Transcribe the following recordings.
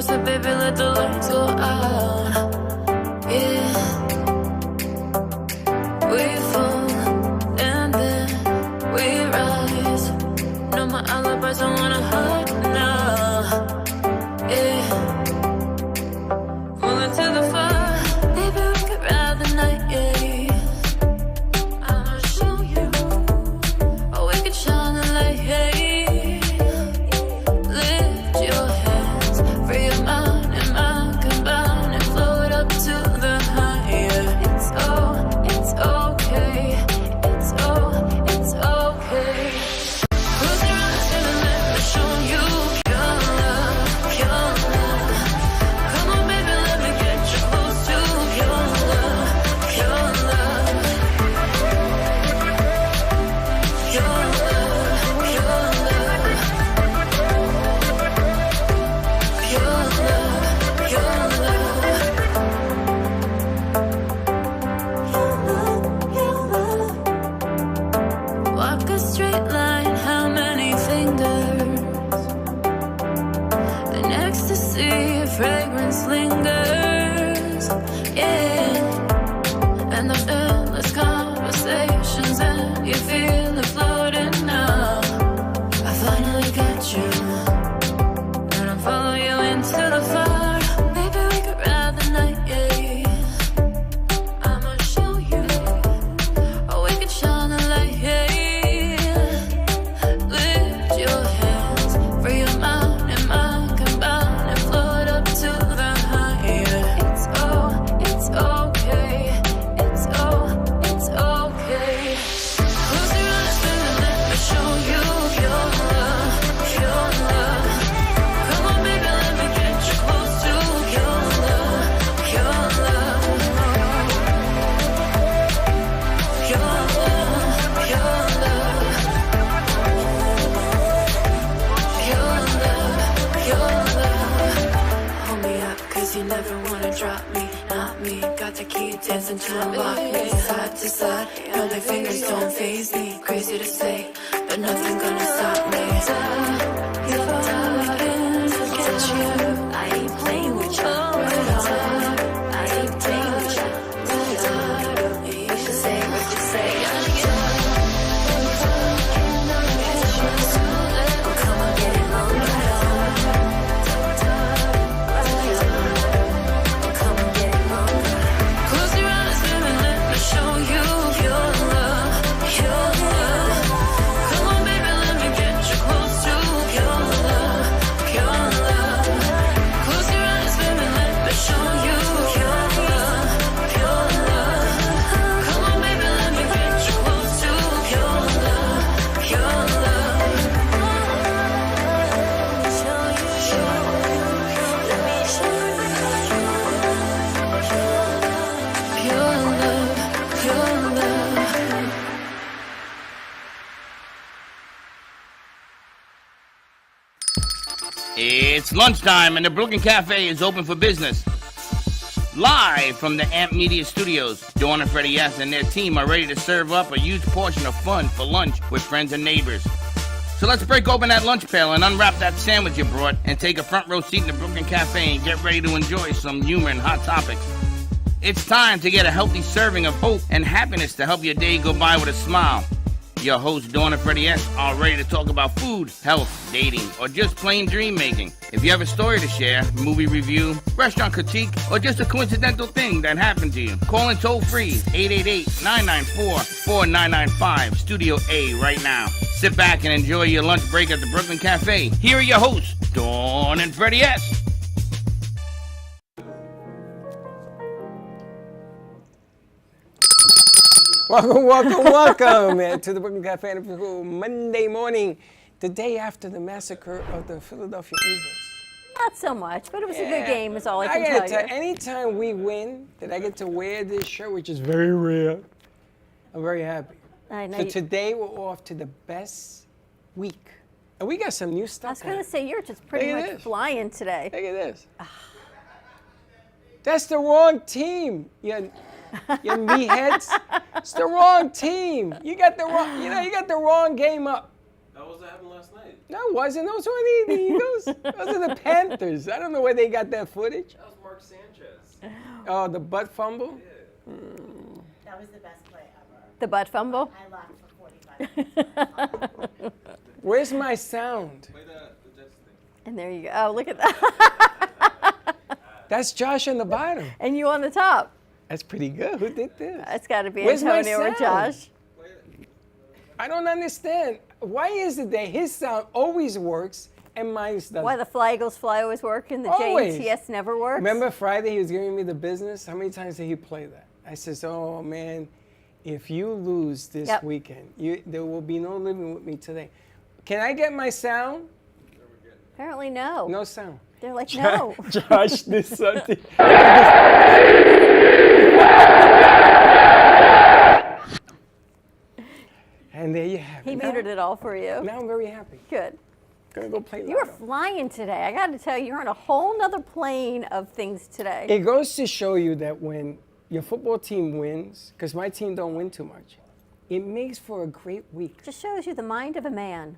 said, baby, let the lights go out. Yeah. We fall and then we rise. No, my alibis don't wanna hurt now. Yeah. Moving to the fire. Baby, we could ride the night, yeah. I'ma show you. Or we could shine the light, hey. Lift your hands, free your mind and mind combine and float up to the higher. It's okay. It's okay. Close your eyes and let me show you your love, your love. Come on, baby, let me get you close to your love, your love. Your love, your love. Your love, your love. Walk a straight line, how many fingers? An ecstasy, fragrance lingers. Yeah. And the endless conversations, and you feel it floating now. I finally got you, and I'll follow you into the fire. Maybe we could ride the night, yeah. I'ma show you, or we could shine the light, yeah. Lift your hands, free your mind and mind combine and float up to the higher. It's okay. It's okay. Close your eyes, baby, let me show you your love, your love. Come on, baby, let me get you close to your love, your love. Your love, your love. Your love, your love. Hold me up, 'cause you never wanna drop me, not me. Got the key, dancing to unlock me. Side to side, no, their fingers don't faze me. Crazy to say, but nothing gonna stop me. You're talking to get you. I ain't playing with you. I ain't playing with you. You should say what you say. Oh, come on, get it on. Come on, get it on. Close your eyes, baby, let me show you your love, your love. Come on, baby, let me get you close to your love, your love. Close your eyes, baby, let me show you your love, your love. Come on, baby, let me get you close to your love, your love. Show you, let me show you your love, your love. It's lunchtime and the Brooklyn Cafe is open for business. Live from the Amp Media Studios, Dawn and Freddie S. and their team are ready to serve up a huge portion of fun for lunch with friends and neighbors. So let's break open that lunch pail and unwrap that sandwich you brought and take a front row seat in the Brooklyn Cafe and get ready to enjoy some humor and hot topics. It's time to get a healthy serving of hope and happiness to help your day go by with a smile. Your hosts, Dawn and Freddie S., are ready to talk about food, health, dating, or just plain dream making. If you have a story to share, movie review, restaurant critique, or just a coincidental thing that happened to you, call in toll free 888-994-4995, Studio A right now. Sit back and enjoy your lunch break at the Brooklyn Cafe. Here are your hosts, Dawn and Freddie S. Welcome to the Brooklyn Cafe Monday morning, the day after the massacre of the Philadelphia Eagles. Not so much, but it was a good game is all I can tell you. Anytime we win, that I get to wear this shirt, which is very rare, I'm very happy. I know So today we're off to the best week. And we got some new stuff. I was going to say, you're just pretty Look at much this. flying today. Look at this. That's the wrong team. You meatheads. It's the wrong team. You got the wrong, you got the wrong game up. That was what happened last night. No, it wasn't. Those weren't the Eagles. Those are the Panthers. I don't know where they got that footage. That was Mark Sanchez. Oh, the butt fumble? Yeah. That was the best play ever. The butt fumble? I laughed for 45 minutes. Where's my sound? Play the Jets thing. And there you go. Oh, look at that. That's Josh on the bottom. And you on the top. That's pretty good. Who did this? It's got to be Where's my Antonio or sound? Josh. Play it. I don't understand. Why is it that his sound always works and mine doesn't? Why the Fly Eagles Fly always work and the Always. JTS never works? Remember Friday he was giving me the business? How many times did he play that? I says, oh man, if you lose this Yep. weekend, there will be no living with me today. Can I get my sound? Apparently no. No sound. They're like, no. Josh did something. And there you have He it. muted it all for you. Now I'm very happy. Good. Gonna go play You were Lotto. flying today. I got to tell you, you're on a whole nother plane of things today. It goes to show you that when your football team wins, because my team don't win too much, it makes for a great week. Just shows you the mind of a man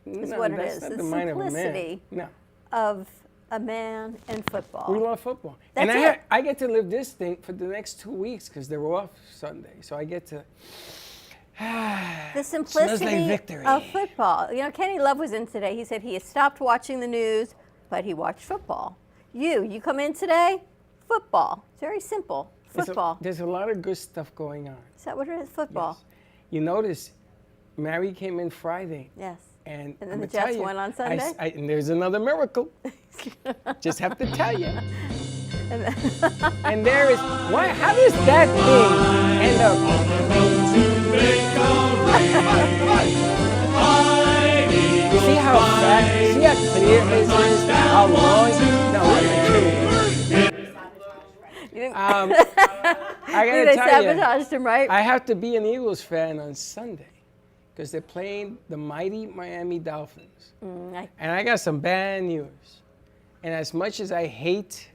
No, what it that's is. not The the mind of a man. simplicity. No, of a man in football. we love football. That's and it. I get to live this thing for the next 2 weeks because they're off Sunday. So I get to. The Smells like simplicity victory. of football. You know, Kenny Love was in today. He said he has stopped watching the news, but he watched football. You come in today, football. It's very simple. Football. There's a lot of good stuff going on. Is that what it is? Football. Yes. You notice, Mary came in Friday. Yes. And then I'ma the tell Jets you, won on Sunday? and there's another miracle. Just have to tell you. And there is, why? How does that thing end up? You see how fast? See how clear this is? How long? No, I'm not kidding. You didn't, I they gotta tell you, sabotaged him, right? I have to be an Eagles fan on Sunday because they're playing the mighty Miami Dolphins. And I got some bad news. And as much as I hate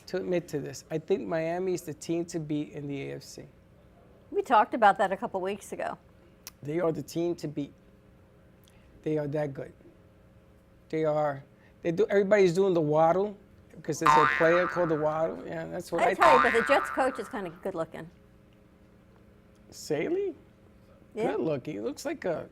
to admit to this, I think Miami is the team to beat in the AFC. We talked about that a couple weeks ago. They are the team to beat. They are that good. They are. Everybody's doing the waddle because there's a player called the waddle. Yeah, that's what I I tell you, think. but the Jets coach is kind of good looking. Saley? Yeah. Good looking. He looks like a.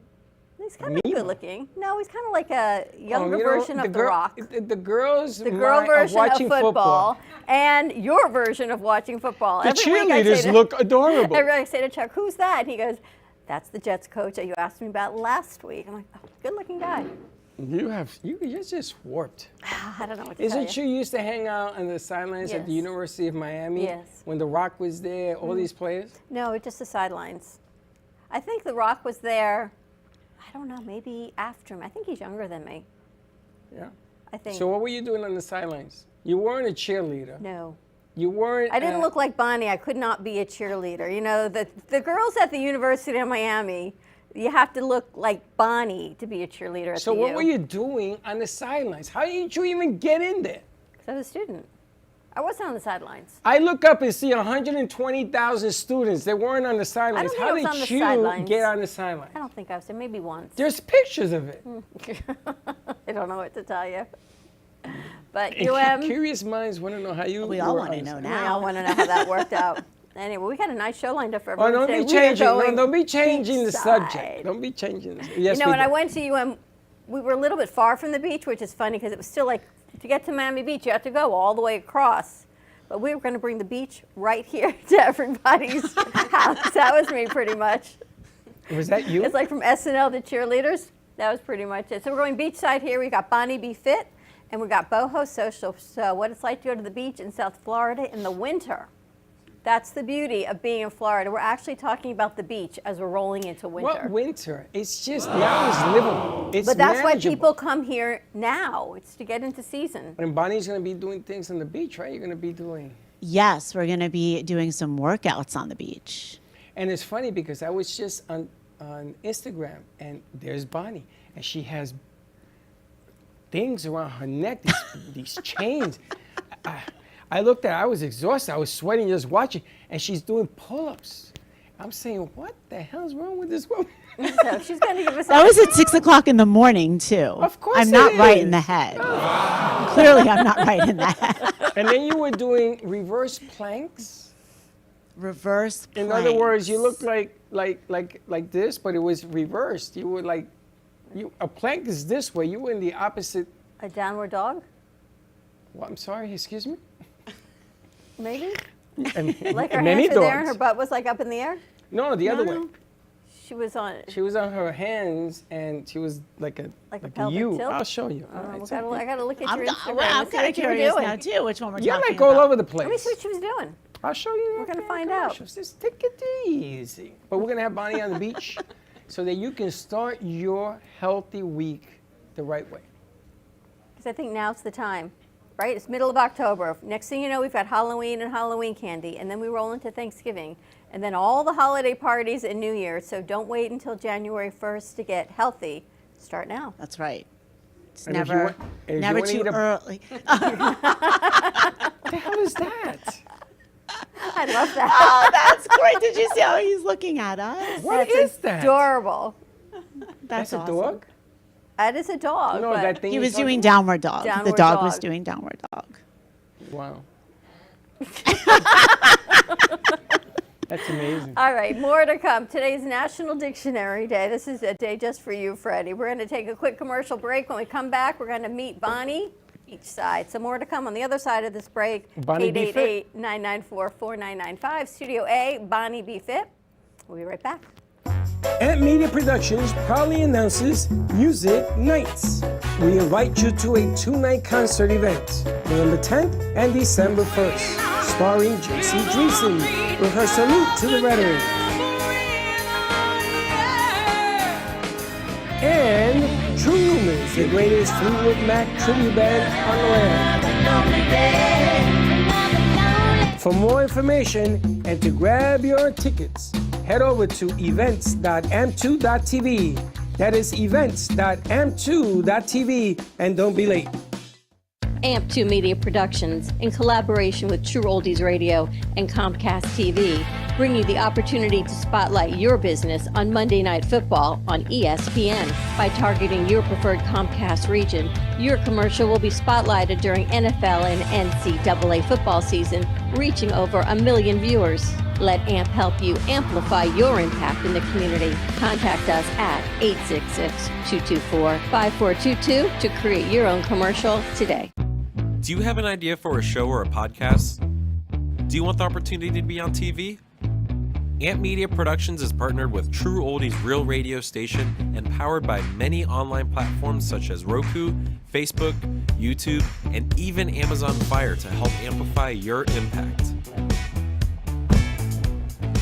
He's kind of Nemo. good looking. No, he's kind of like a younger Oh, you know, version of The Rock. The girls. The girl version of football, and your version of watching football. The Every week I say cheerleaders to- look adorable. Every week I say to Chuck, "Who's that?" And he goes, "That's the Jets coach that you asked me about last week." I'm like, "Oh, good-looking guy." You're just warped. I don't know what to tell Isn't you. you used to hang out on the sidelines at the Yes. University of Miami? Yes. When The Rock was there, all these players? No, just the sidelines. I think The Rock was there. I don't know, maybe after him. I think he's younger than me. Yeah. I think. So what were you doing on the sidelines? You weren't a cheerleader. No. You weren't. I didn't look like Bonnie. I could not be a cheerleader. You know, the girls at the University of Miami, you have to look like Bonnie to be a cheerleader at So the what U. were you doing on the sidelines? How did you even get in there? 'Cause I was a student. I wasn't on the sidelines. I look up and see 120,000 students. They weren't on the sidelines. think How I was did on the you sidelines. get on the sidelines? I don't think I was there. Maybe once. There's pictures of it. I don't know what to tell you. But Curious minds want to know how you. We all were want to on the know sidelines. I now. want to know how that worked out. Anyway, we got a nice show lined up for Oh, everyone don't be today. We are changing. No, going don't be changing the beachside. subject. Don't be changing. Yes, You know, we when I do. went to UM, we were a little bit far from the beach, which is funny because it was still like, to get to Miami Beach, you have to go all the way across. But we were going to bring the beach right here to everybody's house. That was me pretty much. Was that you? It's like from SNL to cheerleaders. That was pretty much it. So we're going beachside here. We got Bonnie Be Fit, and we got Boho Social. So what it's like to go to the beach in South Florida in the winter. That's the beauty of being in Florida. We're actually talking about the beach as we're rolling into winter. What winter? It's just now it's livable. It's But that's why manageable. people come here now. It's to get into season. And Bonnie's going to be doing things on the beach, right? You're going to be doing. Yes, we're going to be doing some workouts on the beach. And it's funny because I was just on Instagram and there's Bonnie and she has things around her neck, these chains. I looked at her, I was exhausted. I was sweating just watching and she's doing pull-ups. I'm saying, what the hell's wrong with this woman? So she's going to give us. That was at 6 o'clock in the morning, too. Of course I'm it not right in is. the head. Clearly, I'm not right in the head. And then you were doing reverse planks. Reverse In other words, you planks. look like this, but it was reversed. You were like, a plank is this way. You were in the opposite. A downward dog, Well, I'm sorry, excuse me. maybe. And, Like her many hands were there and her dogs. butt was like up in the air. No, the other way. She was on. She was on her hands and she was like a pelvic U. tilt? I'll show you. I gotta look at I'm your Instagram. I'm and see kind of what you were curious doing. now, too, which one we're You're talking like all about. over the Let me see place. what she was doing. I'll show you. We're gonna Okay, find gosh, out. Just take it easy. But we're gonna have Bonnie on the beach so that you can start your healthy week the right way. Because I think now's the time, right? It's middle of October. Next thing you know, we've got Halloween and Halloween candy, and then we roll into Thanksgiving, and then all the holiday parties and New Year's. So don't wait until January 1st to get healthy. Start now. That's right. It's And if you never, want- if you never wanna too eat a- early. What the hell is that? I love that. Oh, that's great. Did you see how he's looking at us? What That's is that? adorable. That's a awesome. dog? That is a dog. No, but that thing He you're was talking doing about? downward dog. The Downward dog was dog. doing downward dog. Wow. That's amazing. All right, more to come. Today's National Dictionary Day. This is a day just for you, Freddie. We're going to take a quick commercial break. When we come back, we're going to meet Bonnie each side. So more to come on the other side of this break. Bonnie B. Fit. 888-994-4995. Studio A, Bonnie B. Fit. We'll be right back. Amp Media Productions proudly announces Music Nights. We invite you to a 2-night concert event, November 10th and December 1st, starring J.C. Dreesen with her Salute to the Veteran. And True Rumors, the greatest Fleetwood Mac tribute band on the land. For more information and to grab your tickets, head over to events.amp2.tv. That is events.amp2.tv, and don't be late. AMP2 Media Productions, in collaboration with True Oldies Radio and Comcast TV, bring you the opportunity to spotlight your business on Monday Night Football on ESPN. By targeting your preferred Comcast region, your commercial will be spotlighted during NFL and NCAA football season, reaching over 1 million viewers. Let AMP help you amplify your impact in the community. Contact us at 866-224-5422 to create your own commercial today. Do you have an idea for a show or a podcast? Do you want the opportunity to be on TV? Amp Media Productions is partnered with True Oldies Real Radio Station and powered by many online platforms such as Roku, Facebook, YouTube, and even Amazon Fire to help amplify your impact.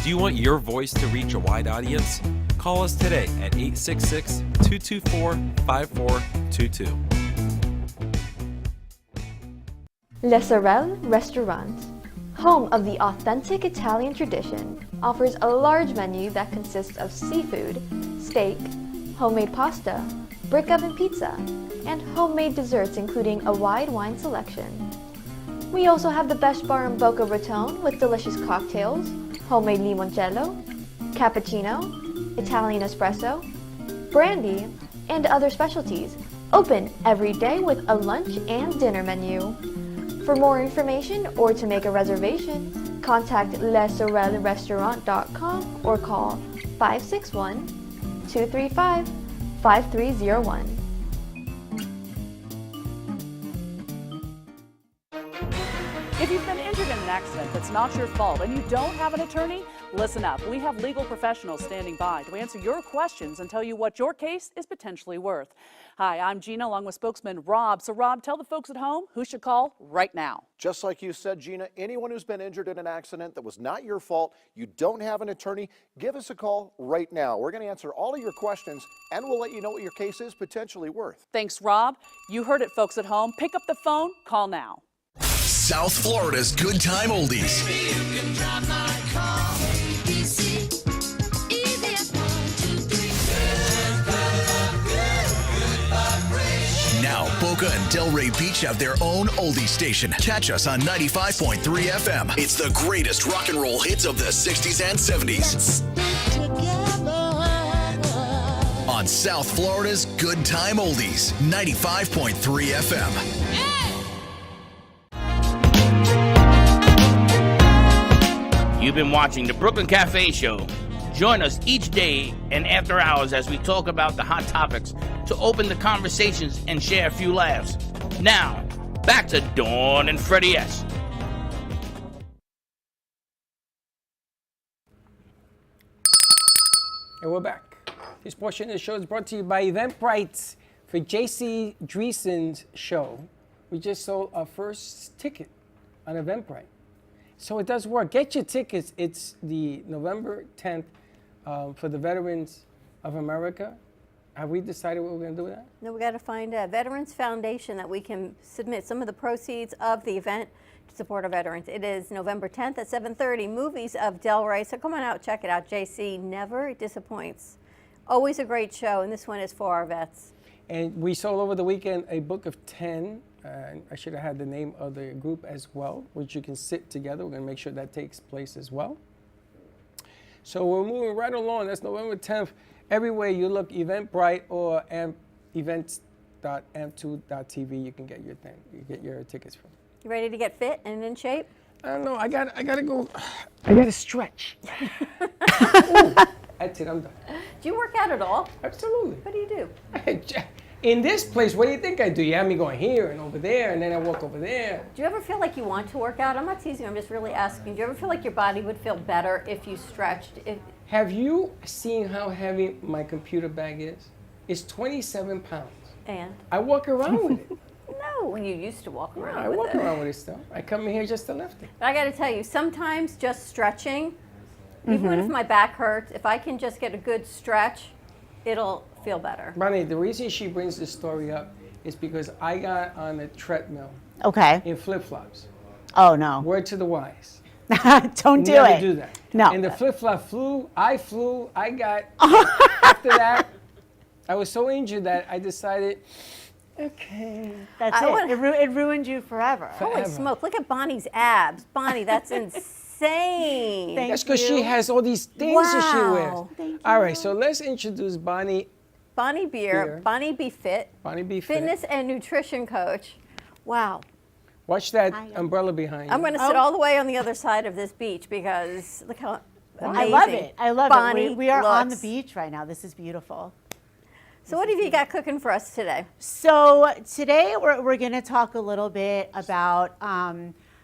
Do you want your voice to reach a wide audience? Call us today at 866-224-5422. Le Sorel Restaurant, home of the authentic Italian tradition, offers a large menu that consists of seafood, steak, homemade pasta, brick oven pizza, and homemade desserts including a wide wine selection. We also have the best bar in Boca Raton with delicious cocktails, homemade limoncello, cappuccino, Italian espresso, brandy, and other specialties, open every day with a lunch and dinner menu. For more information or to make a reservation, contact lesorelrestaurant.com or call 561-235-5301. If you've been injured in an accident that's not your fault and you don't have an attorney, listen up. We have legal professionals standing by to answer your questions and tell you what your case is potentially worth. Hi, I'm Gina along with spokesman Rob. So Rob, tell the folks at home who should call right now. Just like you said, Gina, anyone who's been injured in an accident that was not your fault, you don't have an attorney, give us a call right now. We're going to answer all of your questions and we'll let you know what your case is potentially worth. Thanks, Rob. You heard it, folks at home. Pick up the phone, call now. South Florida's Good Time Oldies. Now, Boca and Delray Beach have their own oldie station. Catch us on 95.3 FM. It's the greatest rock and roll hits of the 60s and 70s. on South Florida's Good Time Oldies, 95.3 FM. You've been watching the Brooklyn Cafe Show. Join us each day and after hours as we talk about the hot topics to open the conversations and share a few laughs. Now, back to Dawn and Freddie S. And we're back. This portion of the show is brought to you by Eventbrite. For J.C. Dreesen's show, we just sold our first ticket on Eventbrite. So it does work. Get your tickets. It's the November 10th for the Veterans of America. Have we decided what we're going to do with that? No, we got to find a Veterans Foundation that we can submit some of the proceeds of the event to support our veterans. It is November 10th at 7:30. Movies of Delray. So come on out, check it out. JC never disappoints. Always a great show, and this one is for our vets. And we sold over the weekend a book of 10. I should have had the name of the group as well, which you can sit together. We're going to make sure that takes place as well. So we're moving right along. That's November 10th. Everywhere you look, Eventbrite or events.amp2.tv, you can get your thing. You get your tickets from. You ready to get fit and in shape? I don't know. I got to go. I got to stretch. Ooh, that's it. I'm done. Do you work out at all? Absolutely. What do you do? In this place, what do you think I do? You have me going here and over there, and then I walk over there. Do you ever feel like you want to work out? I'm not teasing, I'm just really asking. Do you ever feel like your body would feel better if you stretched? Have you seen how heavy my computer bag is? It's 27 pounds. And? I walk around with it. No, when you used to walk around with it. I walk around with it still. I come in here just to lift it. But I got to tell you, sometimes just stretching, even if my back hurts, if I can just get a good stretch, it'll feel better. Bonnie, the reason she brings this story up is because I got on a treadmill. Okay. In flip-flops. Oh, no. Word to the wise. Don't do Never it. do that. No. And the flip-flop flew, I got, after that, I was so injured that I decided, okay. That's it. It ruined you forever. Holy smoke, look at Bonnie's abs. Bonnie, that's insane. That's because she has all these things that she wears. Thank you. All right, so let's introduce Bonnie. Bonnie Beer, Bonnie Be Fit. Bonnie Be Fit. Fitness and nutrition coach. Wow. Watch that umbrella behind you. I'm going to sit all the way on the other side of this beach because look how amazing. I love it. I love Bonnie it. We are on the looks. beach right now. This is beautiful. So what have you got cooking for us today? So today we're going to talk a little bit about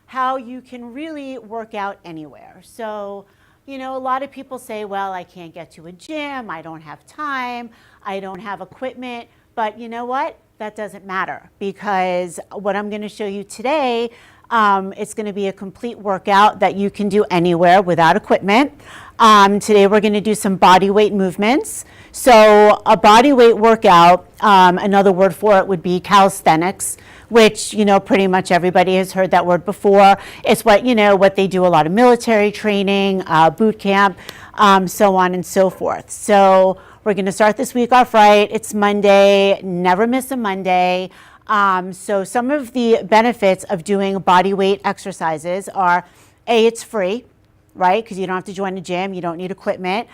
how you can really work out anywhere. So, you know, a lot of people say, well, I can't get to a gym, I don't have time, I don't have equipment, but you know what? That doesn't matter, because what I'm going to show you today, it's going to be a complete workout that you can do anywhere without equipment. Today we're going to do some body weight movements. So a body weight workout, another word for it would be calisthenics, which, you know, pretty much everybody has heard that word before. It's what, you know, what they do a lot of military training, boot camp, so on and so forth. So we're going to start this week off right. It's Monday. Never miss a Monday. So some of the benefits of doing body weight exercises are, A, it's free, right? Because you don't have to join a gym. You don't need equipment.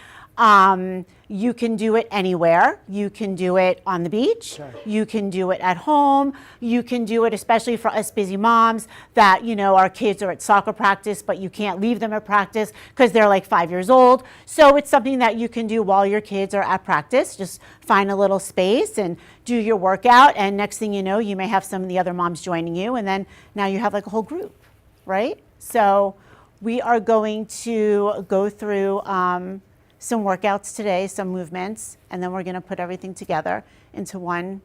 You can do it anywhere. You can do it on the beach. Sure. You can do it at home. You can do it, especially for us busy moms that, you know, our kids are at soccer practice, but you can't leave them at practice because they're like 5 years old. So it's something that you can do while your kids are at practice. Just find a little space and do your workout. And next thing you know, you may have some of the other moms joining you. And then now you have like a whole group, right? So we are going to go through some workouts today, some movements, and then we're going to put everything together into one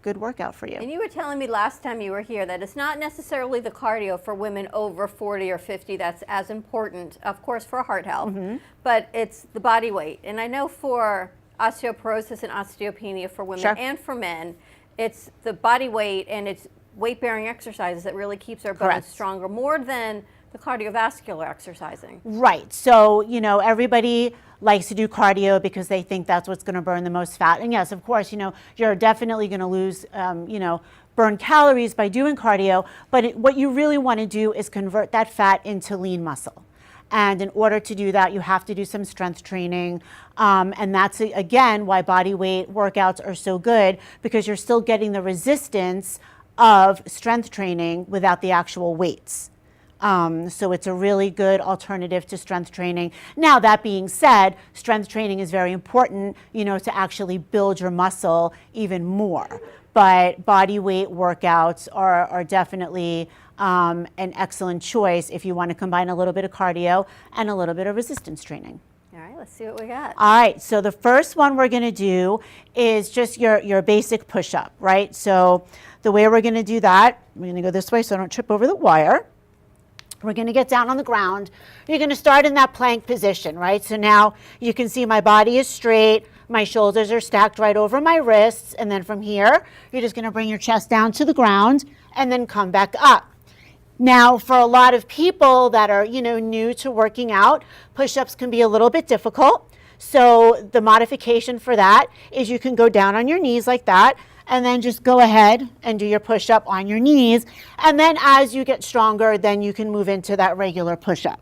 good workout for you. And you were telling me last time you were here that it's not necessarily the cardio for women over 40 or 50 that's as important, of course, for heart health, but it's the body weight. And I know for osteoporosis and osteopenia for women and for men, it's the body weight and it's weight-bearing exercises that really keeps our bones stronger, more than the cardiovascular exercising. Right. So, you know, everybody likes to do cardio because they think that's what's going to burn the most fat. And yes, of course, you know, you're definitely going to lose, you know, burn calories by doing cardio. But what you really want to do is convert that fat into lean muscle. And in order to do that, you have to do some strength training. And that's, again, why body weight workouts are so good, because you're still getting the resistance of strength training without the actual weights. So it's a really good alternative to strength training. Now, that being said, strength training is very important, to actually build your muscle even more. But body weight workouts are definitely an excellent choice if you want to combine a little bit of cardio and a little bit of resistance training. All right, let's see what we got. All right, so the first one we're going to do is just your basic push-up, right? So the way we're going to do that, we're going to go this way so I don't trip over the wire. We're going to get down on the ground. You're going to start in that plank position, right? So now you can see my body is straight. My shoulders are stacked right over my wrists. And then from here, you're just going to bring your chest down to the ground and then come back up. Now, for a lot of people that are, new to working out, push-ups can be a little bit difficult. So the modification for that is you can go down on your knees like that, and then just go ahead and do your push-up on your knees. And then as you get stronger, then you can move into that regular push-up.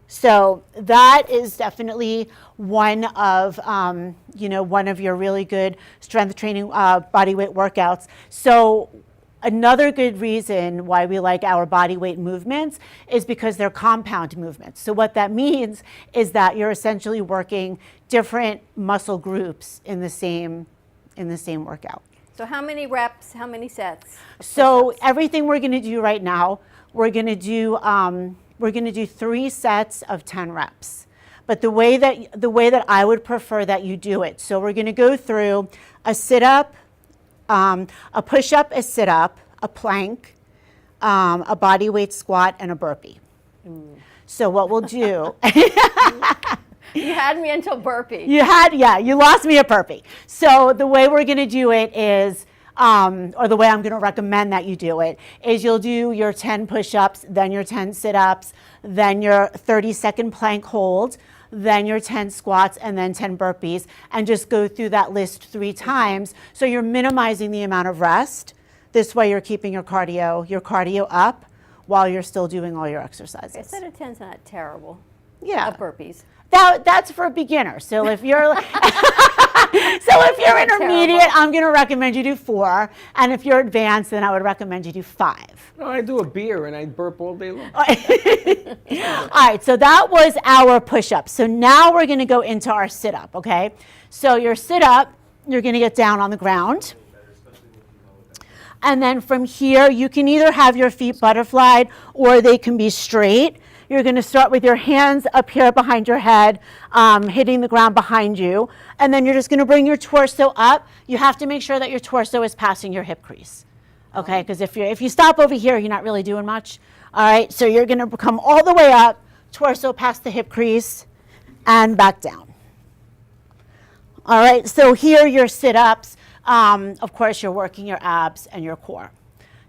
So that is definitely one of your really good strength training body weight workouts. So another good reason why we like our body weight movements is because they're compound movements. So what that means is that you're essentially working different muscle groups in the same workout. So how many reps, how many sets? So everything we're going to do right now, we're going to do 3 sets of 10 reps. But the way that I would prefer that you do it, so we're going to go through a sit-up, a push-up, a sit-up, a plank, a body weight squat, and a burpee. So what we'll do... You had me until burpee. You lost me at burpee. So the way we're going to do it is, or the way I'm going to recommend that you do it, is you'll do your 10 push-ups, then your 10 sit-ups, then your 30-second plank hold, then your 10 squats, and then 10 burpees, and just go through that list 3 times. So you're minimizing the amount of rest. This way you're keeping your cardio up while you're still doing all your exercises. A set of 10 is not terrible. Yeah. Burpees. That's for a beginner. So if you're intermediate, I'm going to recommend you do 4, and if you're advanced, then I would recommend you do 5. No, I do a beer and I burp all day long. All right, so that was our push-up. So now we're going to go into our sit-up, okay? So your sit-up, you're going to get down on the ground. And then from here, you can either have your feet butterflied or they can be straight. You're going to start with your hands up here behind your head, hitting the ground behind you. And then you're just going to bring your torso up. You have to make sure that your torso is passing your hip crease. Okay, because if you stop over here, you're not really doing much. All right, so you're going to come all the way up, torso past the hip crease, and back down. All right, so here your sit-ups. Of course, you're working your abs and your core.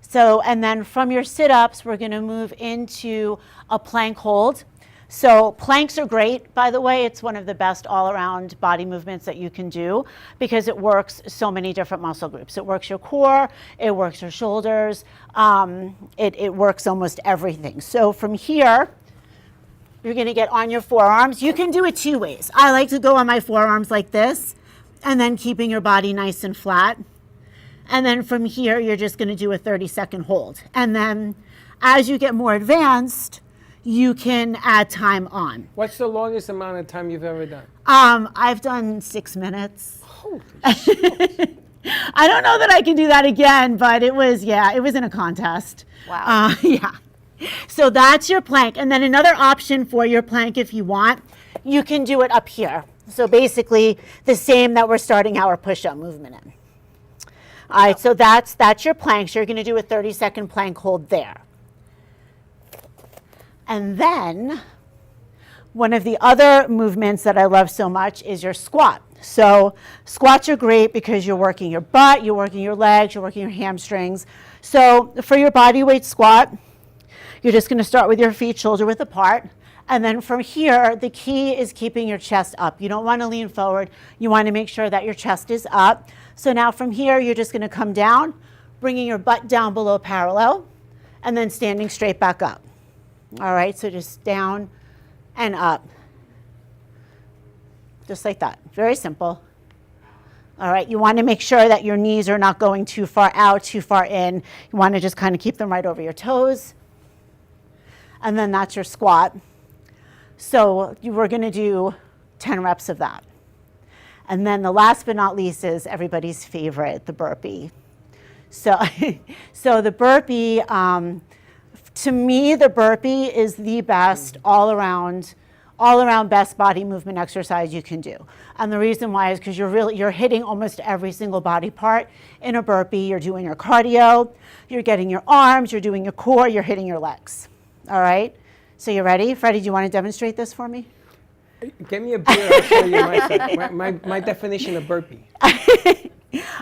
So, and then from your sit-ups, we're going to move into a plank hold. So planks are great, by the way. It's one of the best all-around body movements that you can do because it works so many different muscle groups. It works your core, it works your shoulders, it works almost everything. So from here, you're going to get on your forearms. You can do it 2 ways. I like to go on my forearms like this, and then keeping your body nice and flat. And then from here, you're just going to do a 30-second hold. And then as you get more advanced, you can add time on. What's the longest amount of time you've ever done? I've done 6 minutes. Holy shit. I don't know that I can do that again, but it was in a contest. Wow. Yeah. So that's your plank. And then another option for your plank, if you want, you can do it up here. So basically the same that we're starting our push-up movement in. All right, so that's your plank. So you're going to do a 30-second plank hold there. And then one of the other movements that I love so much is your squat. So squats are great because you're working your butt, you're working your legs, you're working your hamstrings. So for your body weight squat, you're just going to start with your feet shoulder width apart. And then from here, the key is keeping your chest up. You don't want to lean forward. You want to make sure that your chest is up. So now from here, you're just going to come down, bringing your butt down below parallel, and then standing straight back up. All right, so just down, and up. Just like that. Very simple. All right, you want to make sure that your knees are not going too far out, too far in. You want to just kind of keep them right over your toes. And then that's your squat. So we're going to do 10 reps of that. And then the last but not least is everybody's favorite, the burpee. So, so the burpee, to me, the burpee is the best all around best body movement exercise you can do. And the reason why is because you're hitting almost every single body part in a burpee. You're doing your cardio, you're getting your arms, you're doing your core, you're hitting your legs. All right? So you ready? Freddie, do you want to demonstrate this for me? Give me a beer, I'll show you my definition of burpee.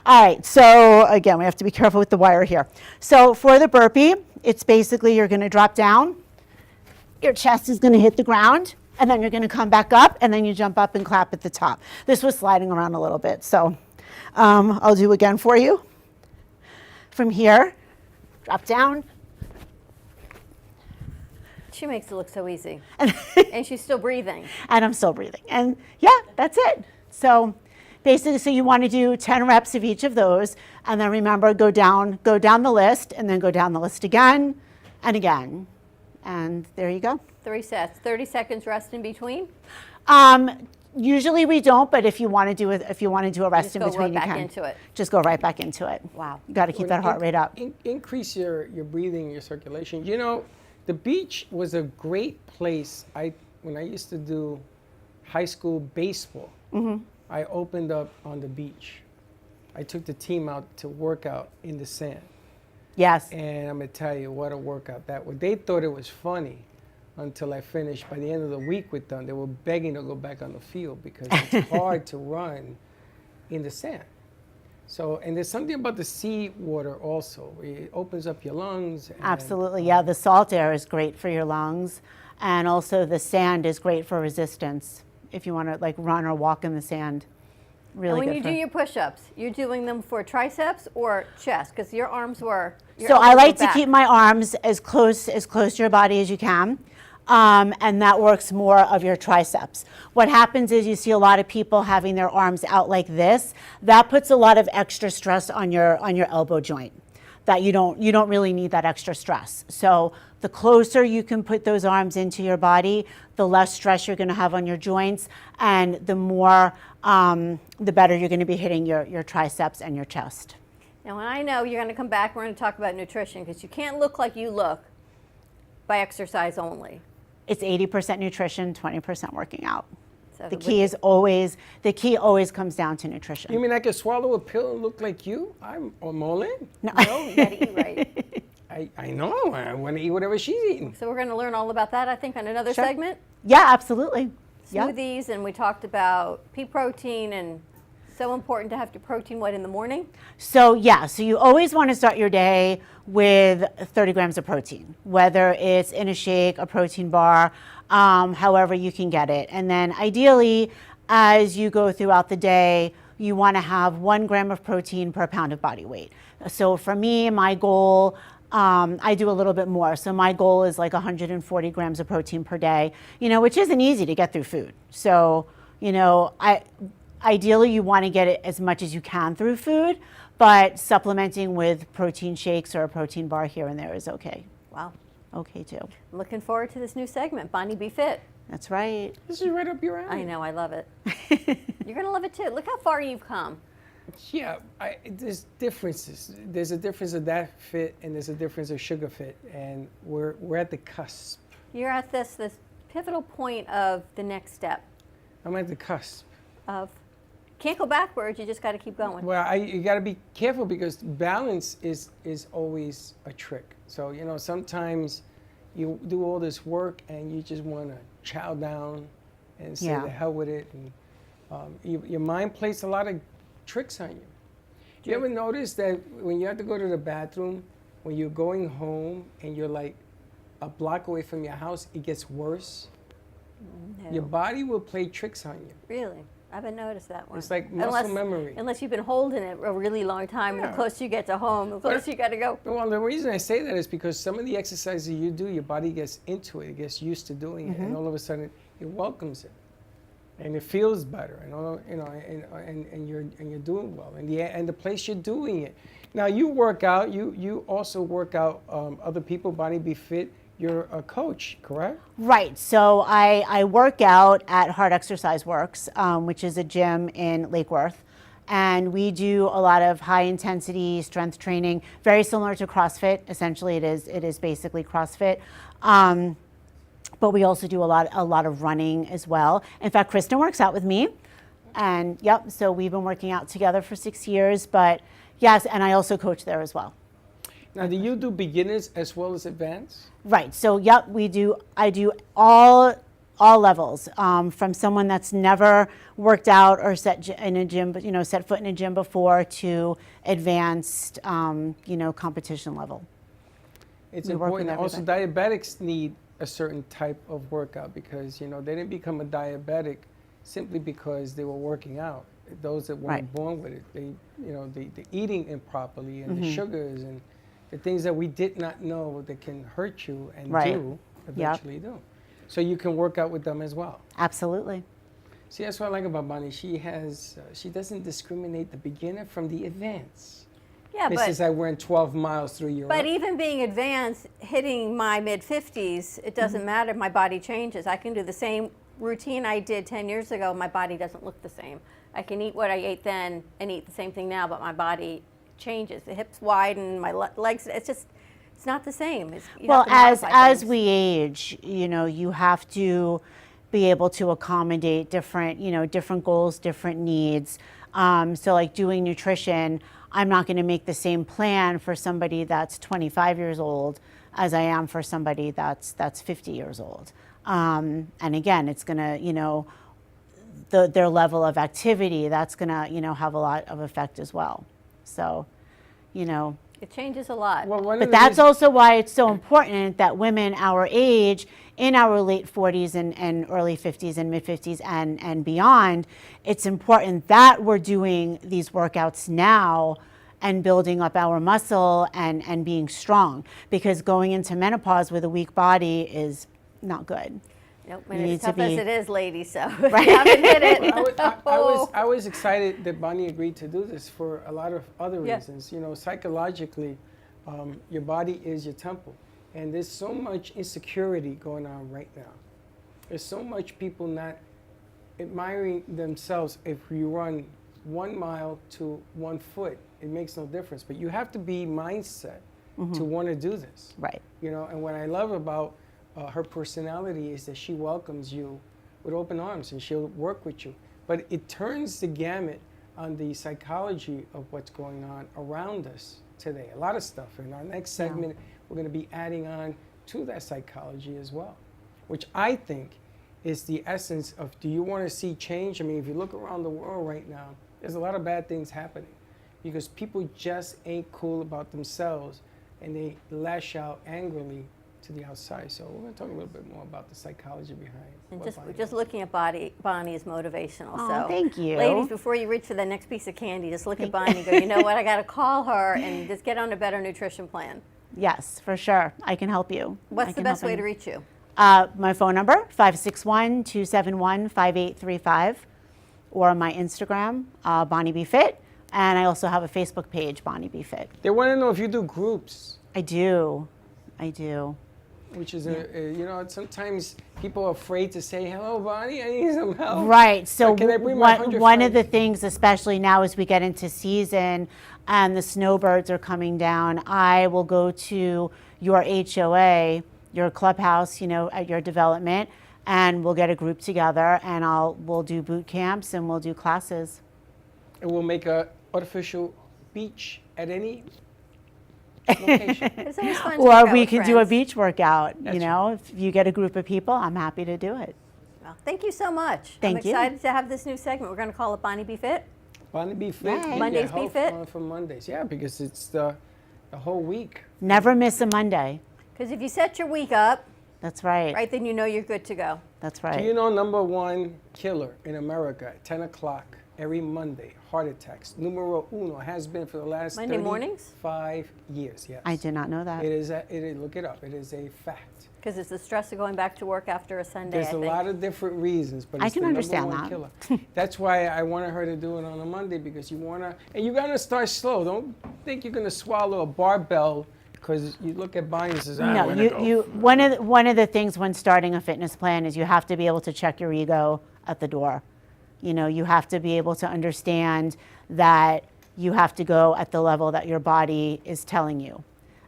All right, so again, we have to be careful with the wire here. So for the burpee, it's basically you're going to drop down, your chest is going to hit the ground, and then you're going to come back up, and then you jump up and clap at the top. This was sliding around a little bit, so I'll do again for you. From here, drop down. She makes it look so easy. And she's still breathing. And I'm still breathing. And yeah, that's it. So basically, so you want to do 10 reps of each of those. And then remember, go down the list, and then go down the list again and again. And there you go. 3 sets, 30 seconds rest in between? Usually we don't, but if you want to do a rest in between, you can. Just go right back into it. Just go right back into it. Wow. You got to keep that heart rate up. Increase your breathing, your circulation. You know, the beach was a great place. When I used to do high school baseball, I opened up on the beach. I took the team out to work out in the sand. Yes. And I'm going to tell you what a workout that was. They thought it was funny until I finished. By the end of the week with them, they were begging to go back on the field because it's hard to run in the sand. So, and there's something about the sea water also. It opens up your lungs. Absolutely, yeah. The salt air is great for your lungs. And also the sand is great for resistance if you want to like run or walk in the sand. Really and when good you do your push-ups, you're doing them for triceps or chest? Because your arms were. So I like to keep my arms as close to your body as you can. And that works more of your triceps. What happens is you see a lot of people having their arms out like this. That puts a lot of extra stress on your elbow joint. That you don't really need that extra stress. So the closer you can put those arms into your body, the less stress you're going to have on your joints, and the more, the better you're going to be hitting your triceps and your chest. Now, I know you're going to come back, we're going to talk about nutrition, because you can't look like you look by exercise only. It's 80% nutrition, 20% working out. So the key always comes down to nutrition. You mean I could swallow a pill and look like you? I'm all in. No, you gotta eat right. I know. I want to eat whatever she's eating. So we're going to learn all about that, I think, on another segment. Yeah, absolutely. Smoothies, and we talked about pea protein, and so important to have your protein, in the morning? So you always want to start your day with 30 grams of protein, whether it's in a shake, a protein bar, however you can get it. And then ideally, as you go throughout the day, you want to have 1 gram of protein per pound of body weight. So for me, my goal, I do a little bit more. So my goal is like 140 grams of protein per day, which isn't easy to get through food. So, ideally you want to get it as much as you can through food, but supplementing with protein shakes or a protein bar here and there is okay. Wow. Okay too. I'm looking forward to this new segment, Bonnie Be Fit. That's right. This is right up your alley. I know, I love it. You're going to love it too. Look how far you've come. Yeah, there's differences. There's a difference of that fit, and there's a difference of sugar fit, and we're at the cusp. You're at this pivotal point of the next step. I'm at the cusp. Can't go backwards, you just got to keep going. Well, you got to be careful because balance is always a trick. So, sometimes you do all this work and you just want to chow down and say the hell with it. And your mind plays a lot of tricks on you. Do you ever notice that when you have to go to the bathroom, when you're going home and you're like a block away from your house, it gets worse? No. Your body will play tricks on you. Really? I haven't noticed that one. It's like muscle memory. Unless you've been holding it a really long time, and the closer you get to home, the closer you got to go. Well, the reason I say that is because some of the exercises you do, your body gets into it, it gets used to doing it, and all of a sudden it welcomes it, and it feels better, and all, and you're doing well, and the place you're doing it. Now you work out. You also work out other people. Bonnie Be Fit. You're a coach, correct? Right. So I work out at Hard Exercise Works, which is a gym in Lake Worth. And we do a lot of high intensity strength training, very similar to CrossFit. Essentially, it is basically CrossFit. But we also do a lot of running as well. In fact, Kristen works out with me. And yep, so we've been working out together for 6 years. But yes, and I also coach there as well. Now, do you do beginners as well as advanced? Right. So, yep, I do all levels, from someone that's never worked out or set foot in a gym before to advanced, competition level. It's important. Also, diabetics need a certain type of workout because, they didn't become a diabetic simply because they were working out. Those that weren't born with it, the eating improperly and the sugars and the things that we did not know that can hurt you and do eventually do. So you can work out with them as well. Absolutely. See, that's what I like about Bonnie. She doesn't discriminate the beginner from the advanced. Yeah, this is like we're in 12 miles through Europe. But even being advanced, hitting my mid-50s, it doesn't matter. My body changes. I can do the same routine I did 10 years ago. My body doesn't look the same. I can eat what I ate then and eat the same thing now, but my body changes. The hips widen, my legs, it's not the same. Well, as we age, you have to be able to accommodate different goals, different needs. So like doing nutrition, I'm not going to make the same plan for somebody that's 25 years old as I am for somebody that's 50 years old. And again, it's going to, their level of activity, that's going to, have a lot of effect as well. So, it changes a lot. Well, but that's also why it's so important that women our age, in our late 40s and early 50s and mid 50s and beyond, it's important that we're doing these workouts now and building up our muscle and being strong, because going into menopause with a weak body is not good. Nope, and it's tough as it is, ladies, so if you haven't hit it. I was excited that Bonnie agreed to do this for a lot of other reasons. Psychologically, your body is your temple. And there's so much insecurity going on right now. There's so much people not admiring themselves. If you run 1 mile to 1 foot, it makes no difference. But you have to be mindset to want to do this. Right. And what I love about her personality is that she welcomes you with open arms and she'll work with you. But it turns the gamut on the psychology of what's going on around us today. A lot of stuff. In our next segment, we're going to be adding on to that psychology as well, which I think is the essence of, do you want to see change? I mean, if you look around the world right now, there's a lot of bad things happening because people just ain't cool about themselves and they lash out angrily to the outside. So we're going to talk a little bit more about the psychology behind. And just looking at Bonnie is motivational. Oh, so thank you. Ladies, before you reach for the next piece of candy, just look at Bonnie and go, you know what, I got to call her and just get on a better nutrition plan. Yes, for sure. I can help you. What's the best way to reach you? My phone number, 561-271-5835, or my Instagram, Bonnie Be Fit. And I also have a Facebook page, Bonnie Be Fit. They want to know if you do groups. I do. Which is, sometimes people are afraid to say, hello, Bonnie, I need some help. Right. So can I bring my 100 one friends? of the things, especially now as we get into season and the snowbirds are coming down, I will go to your HOA, your clubhouse, at your development, and we'll get a group together and we'll do boot camps and we'll do classes. And we'll make a artificial beach at any location. It's always fun to Or work out we with could do a friends. beach workout. That's If you get a group of people, I'm happy to do it. Well, thank you so much. Thank I'm you. excited to have this new segment. We're going to call it Bonnie Be Fit. Bonnie Be Fit. Yay. You Mondays get Be health Fit? on for Mondays. Yeah, because it's the whole week. Never miss a Monday. Because if you set your week up, That's right. right, then you know you're good to go. That's right. Do you know number one killer in America at 10 o'clock every Monday? Heart attacks. Numero uno has been for the last Monday mornings? 5 years. Yes. I did not know that. It is. Look it up. It is a fact. Because it's the stress of going back to work after a Sunday. There's a lot of different reasons, but I it's can the understand number one that. killer. That's why I wanted her to do it on a Monday, because you want to, and you got to start slow. Don't think you're going to swallow a barbell because you look at Bonnie and says, No, one of the things when starting a fitness plan is you have to be able to check your ego at the door. You know, you have to be able to understand that you have to go at the level that your body is telling you.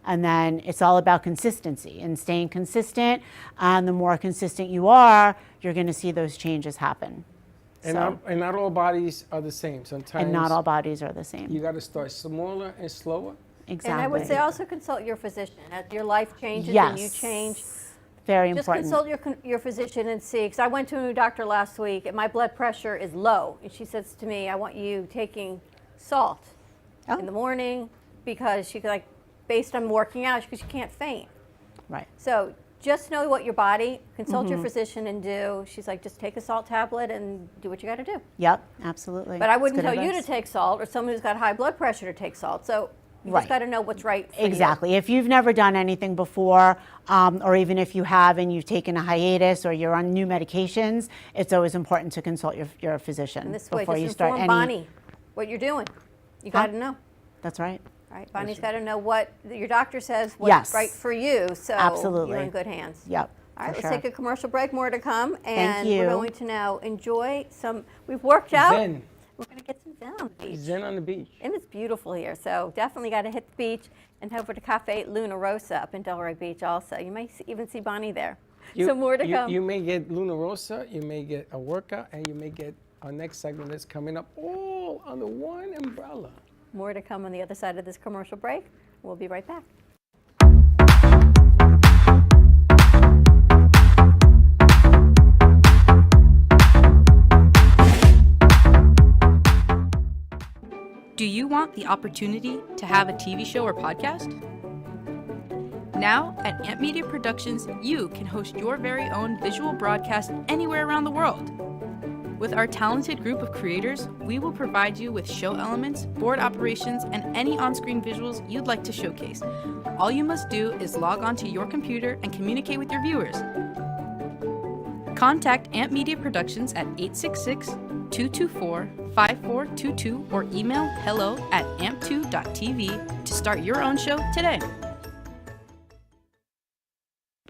And then it's all about consistency and staying consistent. And the more consistent you are, you're going to see those changes happen. And not all bodies are the same. Sometimes. And not all bodies are the same. You got to start smaller and slower. Exactly. And I would say also consult your physician. As your life changes Yes. and you change, Very just important. consult your physician and see. Because I went to a new doctor last week and my blood pressure is low. And she says to me, I want you taking salt in the morning, because she's like, based on working out, because you can't faint. Right. So just know what your body, consult your physician and do. She's like, just take a salt tablet and do what you got to do. Yep, absolutely. But I That's wouldn't good tell you to advice. take salt, or someone who's got high blood pressure to take salt. So you Right. just got to know what's right for you. Exactly. If you've never done anything before, or even if you have and you've taken a hiatus or you're on new medications, it's always important to consult your physician And this way, before just you start inform any. Bonnie what you're doing. You got to know. That's right. Right, Bonnie's got to know what your doctor says what's Yes. right for you, so Absolutely. you're in good hands. Yep. All right, for let's sure. take a commercial break. More to come, and you. we're going to now enjoy some. We've worked out. Zen. We're going to get some zen on the beach, Zen on the beach. and it's beautiful here. So definitely got to hit the beach and head over to Cafe Luna Rosa up in Delray Beach. Also, you may even see Bonnie there. So more to come. You may get Luna Rosa, you may get a workout, and you may get our next segment that's coming up all under one umbrella. More to come on the other side of this commercial break. We'll be right back. Do you want the opportunity to have a TV show or podcast? Now, at Amp Media Productions, you can host your very own visual broadcast anywhere around the world. With our talented group of creators, we will provide you with show elements, board operations, and any on-screen visuals you'd like to showcase. All you must do is log onto your computer and communicate with your viewers. Contact Amp Media Productions at 866-224-5422 or email hello@amp2.tv to start your own show today.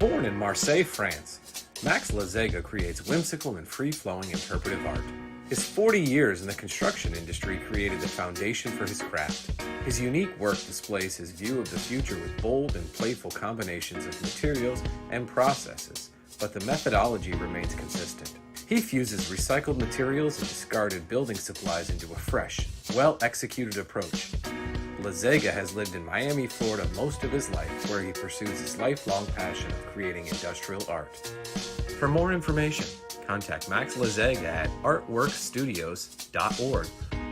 Born in Marseille, France, Max Lazega creates whimsical and free-flowing interpretive art. His 40 years in the construction industry created the foundation for his craft. His unique work displays his view of the future with bold and playful combinations of materials and processes, but the methodology remains consistent. He fuses recycled materials and discarded building supplies into a fresh, well-executed approach. Lazega has lived in Miami, Florida most of his life, where he pursues his lifelong passion of creating industrial art. For more information, contact Max Lazega at artworkstudios.org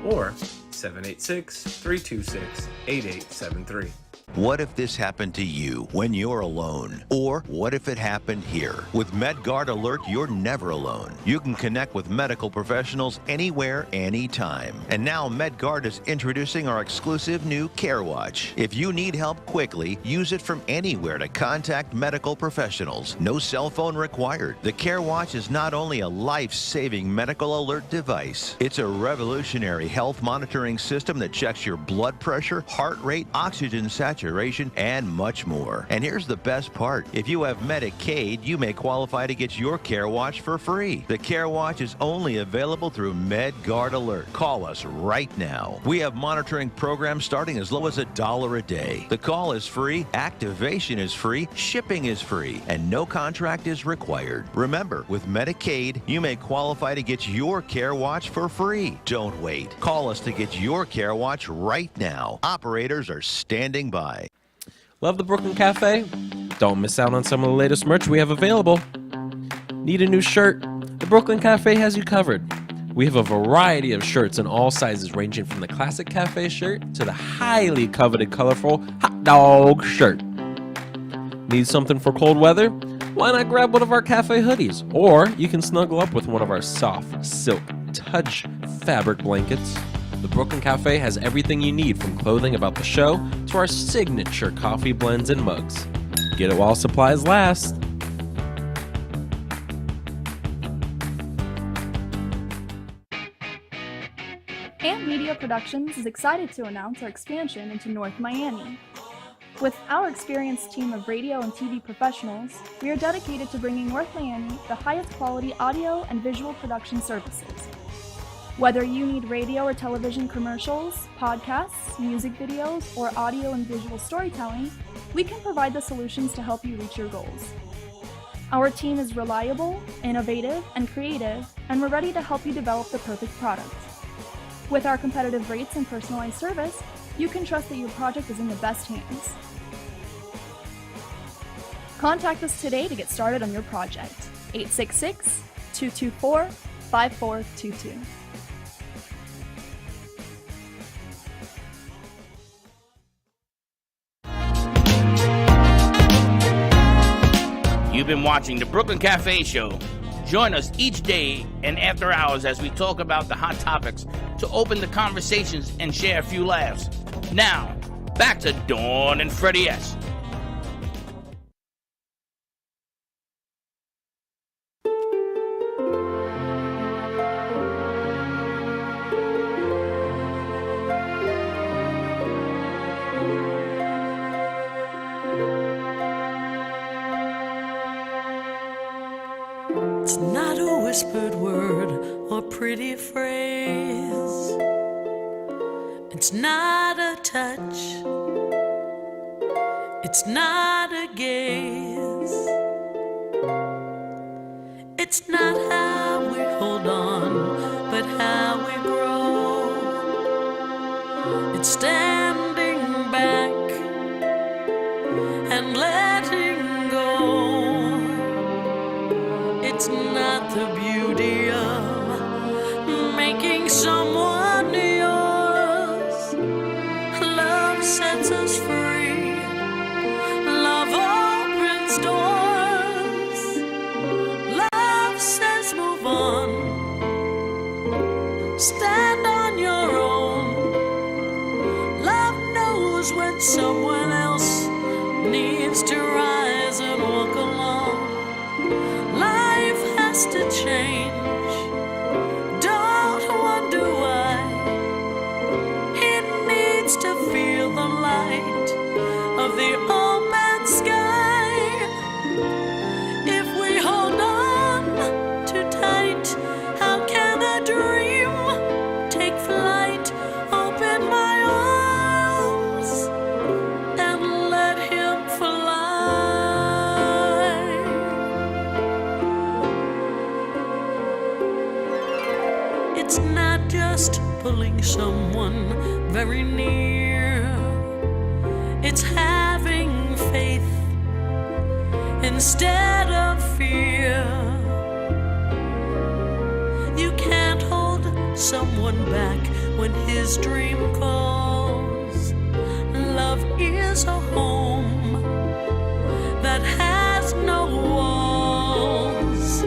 or 786-326-8873. What if this happened to you when you're alone? Or what if it happened here? With MedGuard Alert, you're never alone. You can connect with medical professionals anywhere, anytime. And now MedGuard is introducing our exclusive new CareWatch. If you need help quickly, use it from anywhere to contact medical professionals. No cell phone required. The CareWatch is not only a life-saving medical alert device, it's a revolutionary health monitoring system that checks your blood pressure, heart rate, oxygen saturation, and much more. And here's the best part. If you have Medicaid, you may qualify to get your CareWatch for free. The CareWatch is only available through MedGuard Alert. Call us right now. We have monitoring programs starting as low as $1 a day. The call is free, activation is free, shipping is free, and no contract is required. Remember, with Medicaid, you may qualify to get your CareWatch for free. Don't wait. Call us to get your CareWatch right now. Operators are standing by. Love the Brooklyn Cafe? Don't miss out on some of the latest merch we have available. Need a new shirt? The Brooklyn Cafe has you covered. We have a variety of shirts in all sizes, ranging from the classic cafe shirt to the highly coveted colorful hot dog shirt. Need something for cold weather? why not grab one of our cafe hoodies? Or you can snuggle up with one of our soft, silk, touch fabric blankets. The Brooklyn Cafe has everything you need, from clothing about the show to our signature coffee blends and mugs. Get it while supplies last. Amp Media Productions is excited to announce our expansion into North Miami. With our experienced team of radio and TV professionals, we are dedicated to bringing North Miami the highest quality audio and visual production services. Whether you need radio or television commercials, podcasts, music videos, or audio and visual storytelling, we can provide the solutions to help you reach your goals. Our team is reliable, innovative, and creative, and we're ready to help you develop the perfect product. With our competitive rates and personalized service, you can trust that your project is in the best hands. Contact us today to get started on your project. 866-224-5422. You've been watching the Brooklyn Cafe Show. Join us each day and after hours as we talk about the hot topics to open the conversations and share a few laughs. Now, back to Dawn and Freddie S. It's not a whispered word or pretty phrase. It's not a touch. It's not a gaze. It's not how we hold on, but how we grow. It's standing back and letting go. It's not the beauty of making someone yours. Love sets us free. Love opens doors. Love says move on. Stand on your own. Love knows when someone else needs to rise and walk along. Life has to change. Don't wonder why. It needs to feel the light of the open sky. If we hold on too tight, how can a dream take flight? Open my arms and let him fly. It's not just pulling someone very near. It's having faith instead of fear. You can't hold someone back when his dream calls. Love is a home that has no walls.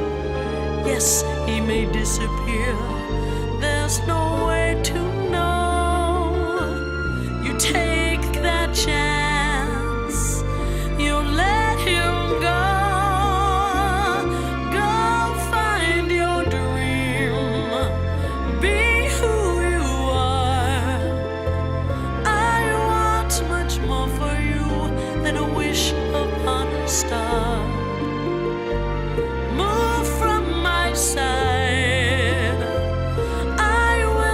Yes, he may disappear. There's no way to know. You take that chance. You let him go. Go find your dream. Be who you are. I want much more for you than a wish upon a star. Move from my side. I will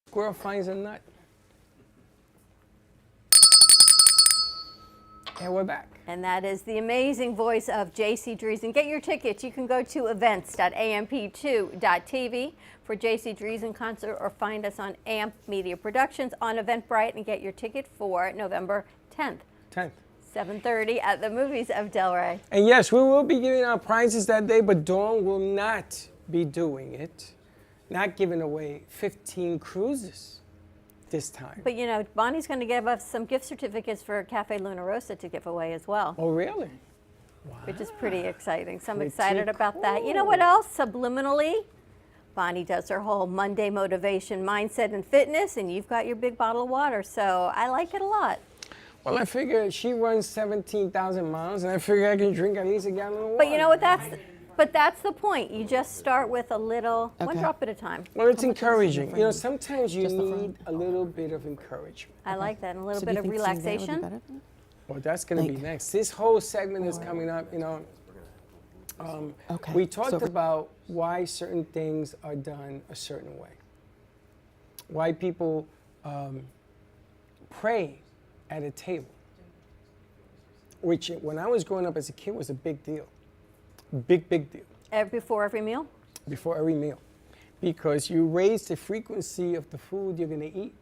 Squirrel finds a nut. And we're back. And that is the amazing voice of JC Dreesen. Get your tickets. You can go to events.amp2.tv for JC Dreesen concert, or find us on AMP Media Productions on Eventbrite and get your ticket for November 10th. 7:30 at the Movies of Delray. And yes, we will be giving out prizes that day, but Dawn will not be doing it. Not giving away 15 cruises this time. But you know, Bonnie's going to give us some gift certificates for Cafe Luna Rosa to give away as well. Oh, really? Wow. Which is pretty exciting. So I'm Pretty excited about that. You know what else? Subliminally, Bonnie does her whole Monday motivation, mindset, and fitness, and you've got your big bottle of water. So I like it a lot. Well, I figure she runs 17,000 miles, and I figure I can drink at least a gallon of water. But you know what? That's the point. You just start with a little, one drop at a time. Well, it's encouraging. You know, sometimes you need a little bit of encouragement. I like that. And a little bit of relaxation. Well, that's going to be next. This whole segment is coming up, you know. We talked about why certain things are done a certain way. Why people pray at a table. Which, when I was growing up as a kid, was a big deal. Big deal. Before every meal? Before every meal. Because you raise the frequency of the food you're going to eat.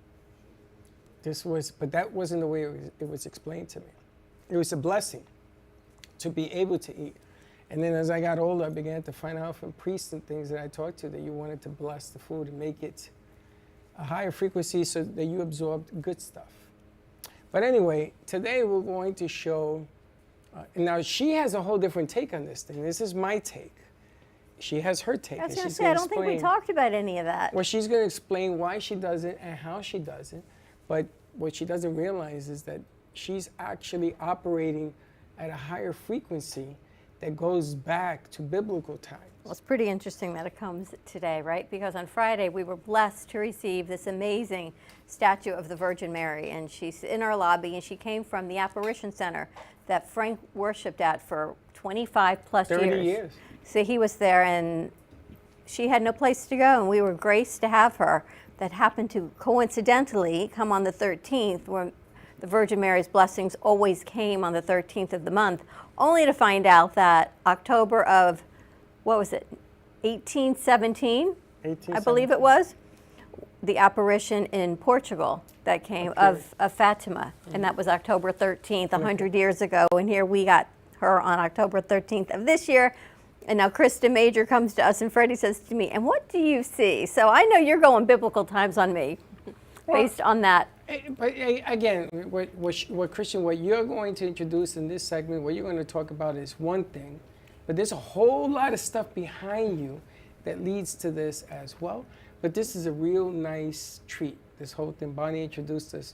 But that wasn't the way it was explained to me. It was a blessing to be able to eat. And then as I got older, I began to find out from priests and things that I talked to that you wanted to bless the food and make it a higher frequency so that you absorbed good stuff. But anyway, today we're going to show. Now, she has a whole different take on this thing. This is my take. She has her take. I was going to say, I don't think we talked about any of that. Well, she's going to explain why she does it and how she does it. But what she doesn't realize is that she's actually operating at a higher frequency that goes back to biblical times. Well, it's pretty interesting that it comes today, right? Because on Friday, we were blessed to receive this amazing statue of the Virgin Mary. And she's in our lobby, and she came from the Apparition Center that Frank worshiped at for 25 plus 30 years. So he was there, and she had no place to go, and we were graced to have her. That happened to coincidentally come on the 13th, when the Virgin Mary's blessings always came on the 13th of the month, only to find out that October of, what was it, 1817, I believe it was, the apparition in Portugal that came of Fatima, and that was October 13th, 100 years ago, and here we got her on October 13th of this year. And now Kristen Major comes to us, and Freddie says to me, and what do you see? So I know you're going biblical times on me based on that. But again, what Christian, what you're going to introduce in this segment, what you're going to talk about is one thing, but there's a whole lot of stuff behind you that leads to this as well. But this is a real nice treat, this whole thing. Bonnie introduced us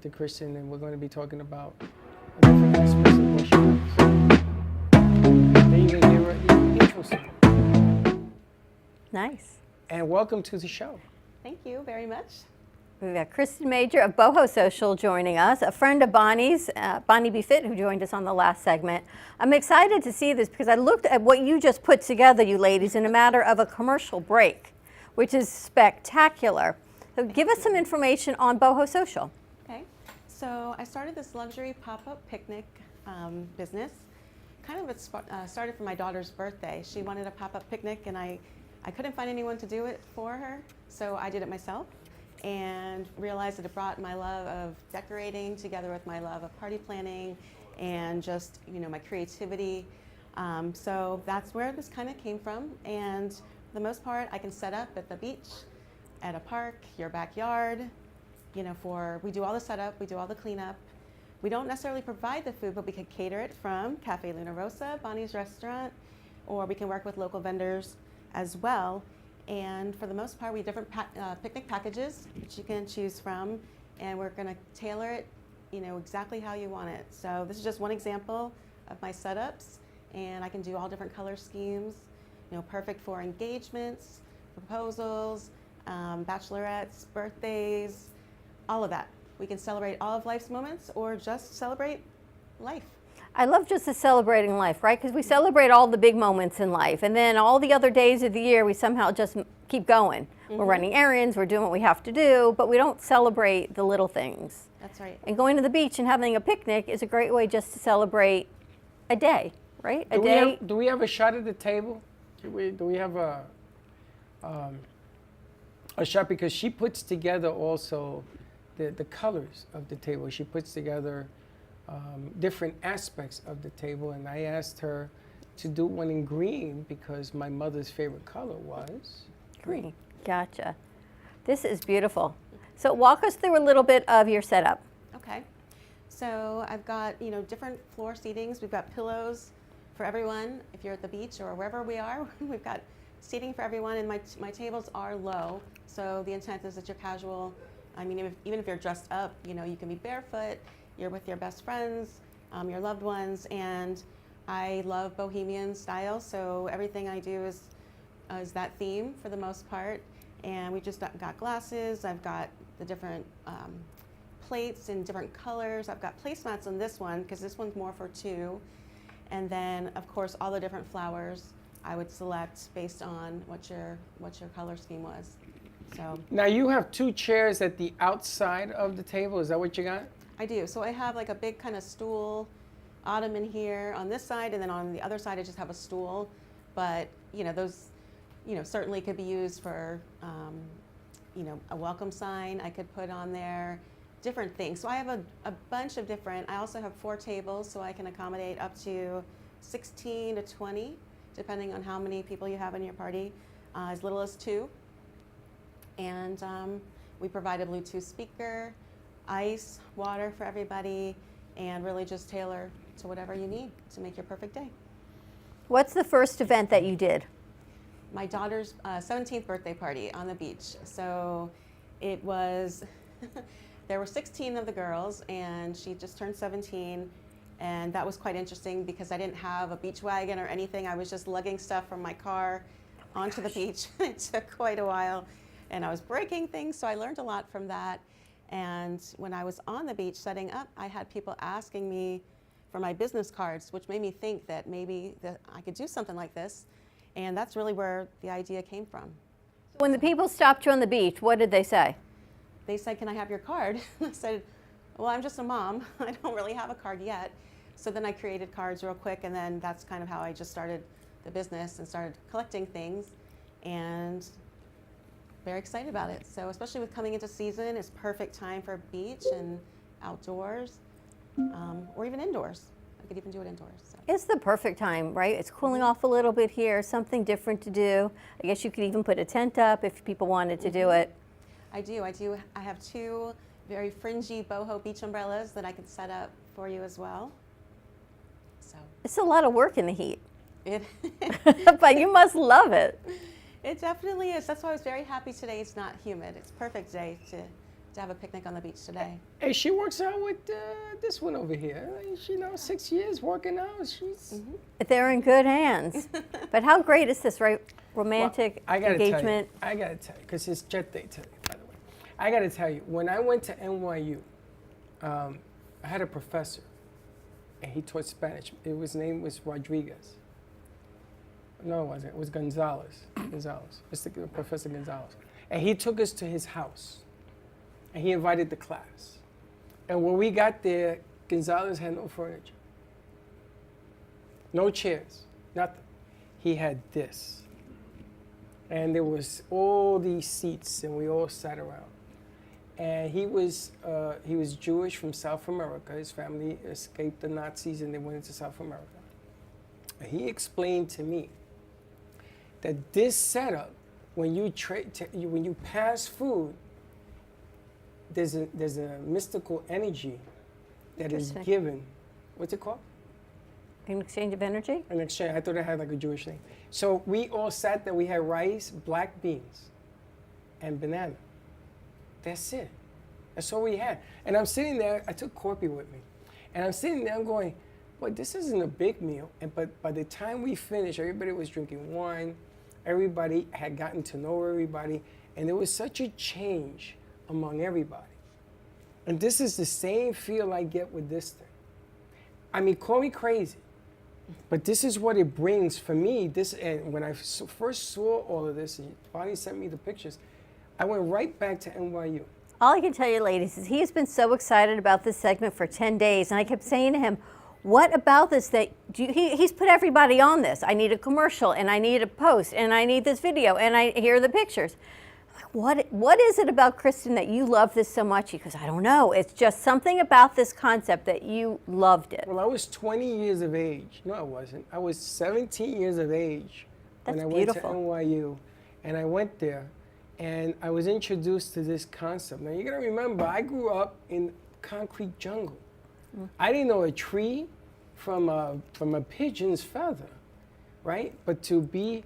to Christian, and we're going to be talking about different aspects of what she does. Then you're going to give her the intro song. Nice. And welcome to the show. Thank you very much. We've got Kristen Major of Boho Social joining us, a friend of Bonnie's, Bonnie Be Fit, who joined us on the last segment. I'm excited to see this because I looked at what you just put together, you ladies, in a matter of a commercial break, which is spectacular. So give us some information on Boho Social. Okay, so I started this luxury pop-up picnic business. Kind of it started for my daughter's birthday. She wanted a pop-up picnic, and I couldn't find anyone to do it for her, so I did it myself. And realized that it brought my love of decorating together with my love of party planning and just, you know, my creativity. So that's where this kind of came from. And for the most part, I can set up at the beach, at a park, your backyard, you know, we do all the setup, we do all the cleanup. We don't necessarily provide the food, but we can cater it from Cafe Luna Rosa, Bonnie's restaurant, or we can work with local vendors as well. And for the most part, we have different picnic packages that you can choose from, and we're going to tailor it, you know, exactly how you want it. So this is just one example of my setups, and I can do all different color schemes, you know, perfect for engagements, proposals, bachelorettes, birthdays, all of that. We can celebrate all of life's moments or just celebrate life. I love just the celebrating life, right? Because we celebrate all the big moments in life, and then all the other days of the year, we somehow just keep going. We're running errands, we're doing what we have to do, but we don't celebrate the little things. That's right. And going to the beach and having a picnic is a great way just to celebrate a day, right? Do we have a shot at the table? Do we have a shot? Because she puts together also the colors of the table. She puts together different aspects of the table, and I asked her to do one in green because my mother's favorite color was green. Gotcha. This is beautiful. So walk us through a little bit of your setup. Okay. So I've got, different floor seatings. We've got pillows for everyone. If you're at the beach or wherever we are, we've got seating for everyone, and my tables are low. So the intent is that you're casual. I mean, even if you're dressed up, you can be barefoot, you're with your best friends, your loved ones, and I love bohemian style, so everything I do is that theme for the most part. And we just got glasses. I've got the different plates in different colors. I've got placemats on this one because this one's more for two. And then, of course, all the different flowers I would select based on what your color scheme was. So now you have 2 chairs at the outside of the table. Is that what you got? I do. So I have like a big kind of stool ottoman here on this side, and then on the other side I just have a stool. But those certainly could be used for a welcome sign I could put on there, different things. So I have a bunch of different. I also have 4 tables, so I can accommodate up to 16 to 20 depending on how many people you have in your party, as little as 2. And we provide a Bluetooth speaker, ice, water for everybody, and really just tailor to whatever you need to make your perfect day. What's the first event that you did? My daughter's 17th birthday party on the beach. So it was, there were 16 of the girls, and she just turned 17. And that was quite interesting because I didn't have a beach wagon or anything. I was just lugging stuff from my car onto the beach. It took quite a while, and I was breaking things, so I learned a lot from that. And when I was on the beach setting up, I had people asking me for my business cards, which made me think that maybe that I could do something like this. And that's really where the idea came from. When the people stopped you on the beach, what did they say? They said, "Can I have your card?" I said, "Well, I'm just a mom. I don't really have a card yet." So then I created cards real quick, and then that's kind of how I just started the business and started collecting things, and very excited about it. So especially with coming into season, it's perfect time for beach and outdoors, or even indoors. I could even do it indoors. So. It's the perfect time, right? It's cooling off a little bit here, something different to do. I guess you could even put a tent up if people wanted to do it. I do. I have 2 very fringy boho beach umbrellas that I could set up for you as well. So it's a lot of work in the heat. It but you must love it. It definitely is. That's why I was very happy today it's not humid. It's a perfect day to have a picnic on the beach today. Hey, she works out with this one over here. She 6 years working out. She's They're in good hands. But how great is this, right? Romantic engagement. I gotta tell you, because it's Jet Day today, by the way. I gotta tell you, when I went to NYU, I had a professor, and he taught Spanish. His name was Rodriguez. No, it wasn't. It was Gonzalez. Mr. Professor Gonzalez. And he took us to his house, and he invited the class. And when we got there, Gonzalez had no furniture, no chairs, nothing. He had this. And there was all these seats, and we all sat around. And he was Jewish from South America. His family escaped the Nazis, and they went into South America. And he explained to me that this setup, when you pass food, there's a mystical energy that is given. What's it called? An exchange of energy? An exchange. I thought it had like a Jewish name. So we all sat there. We had rice, black beans, and banana. That's it. That's all we had. And I'm sitting there. I took Corpy with me, and I'm sitting there. I'm going, "Boy, this isn't a big meal." But by the time we finished, everybody was drinking wine. Everybody had gotten to know everybody, and there was such a change among everybody. And this is the same feel I get with this thing. I mean, call me crazy, but this is what it brings for me. And when I first saw all of this, and Bonnie sent me the pictures, I went right back to NYU. All I can tell you, ladies, is he's been so excited about this segment for 10 days. And I kept saying to him, what about this that he's put everybody on this? I need a commercial, and I need a post, and I need this video, and here are the pictures. I'm like, what is it about Kristen that you love this so much? He goes, I don't know. It's just something about this concept that you loved it. Well, I was 20 years of age. No, I wasn't. I was 17 years of age when I went to NYU, and I went there, and I was introduced to this concept. Now, you got to remember, I grew up in concrete jungle. I didn't know a tree from a pigeon's feather, right? But to be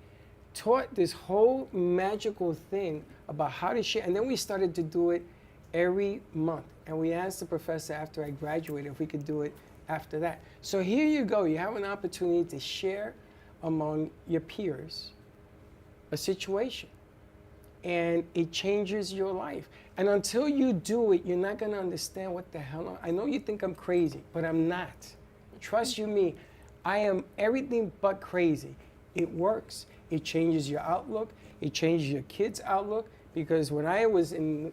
taught this whole magical thing about how to share, and then we started to do it every month. And we asked the professor after I graduated if we could do it after that. So here you go, you have an opportunity to share among your peers a situation. And it changes your life. And until you do it, you're not gonna understand what the hell, I know you think I'm crazy, but I'm not. Trust you me, I am everything but crazy. It works, it changes your outlook, it changes your kids' outlook, because when I was in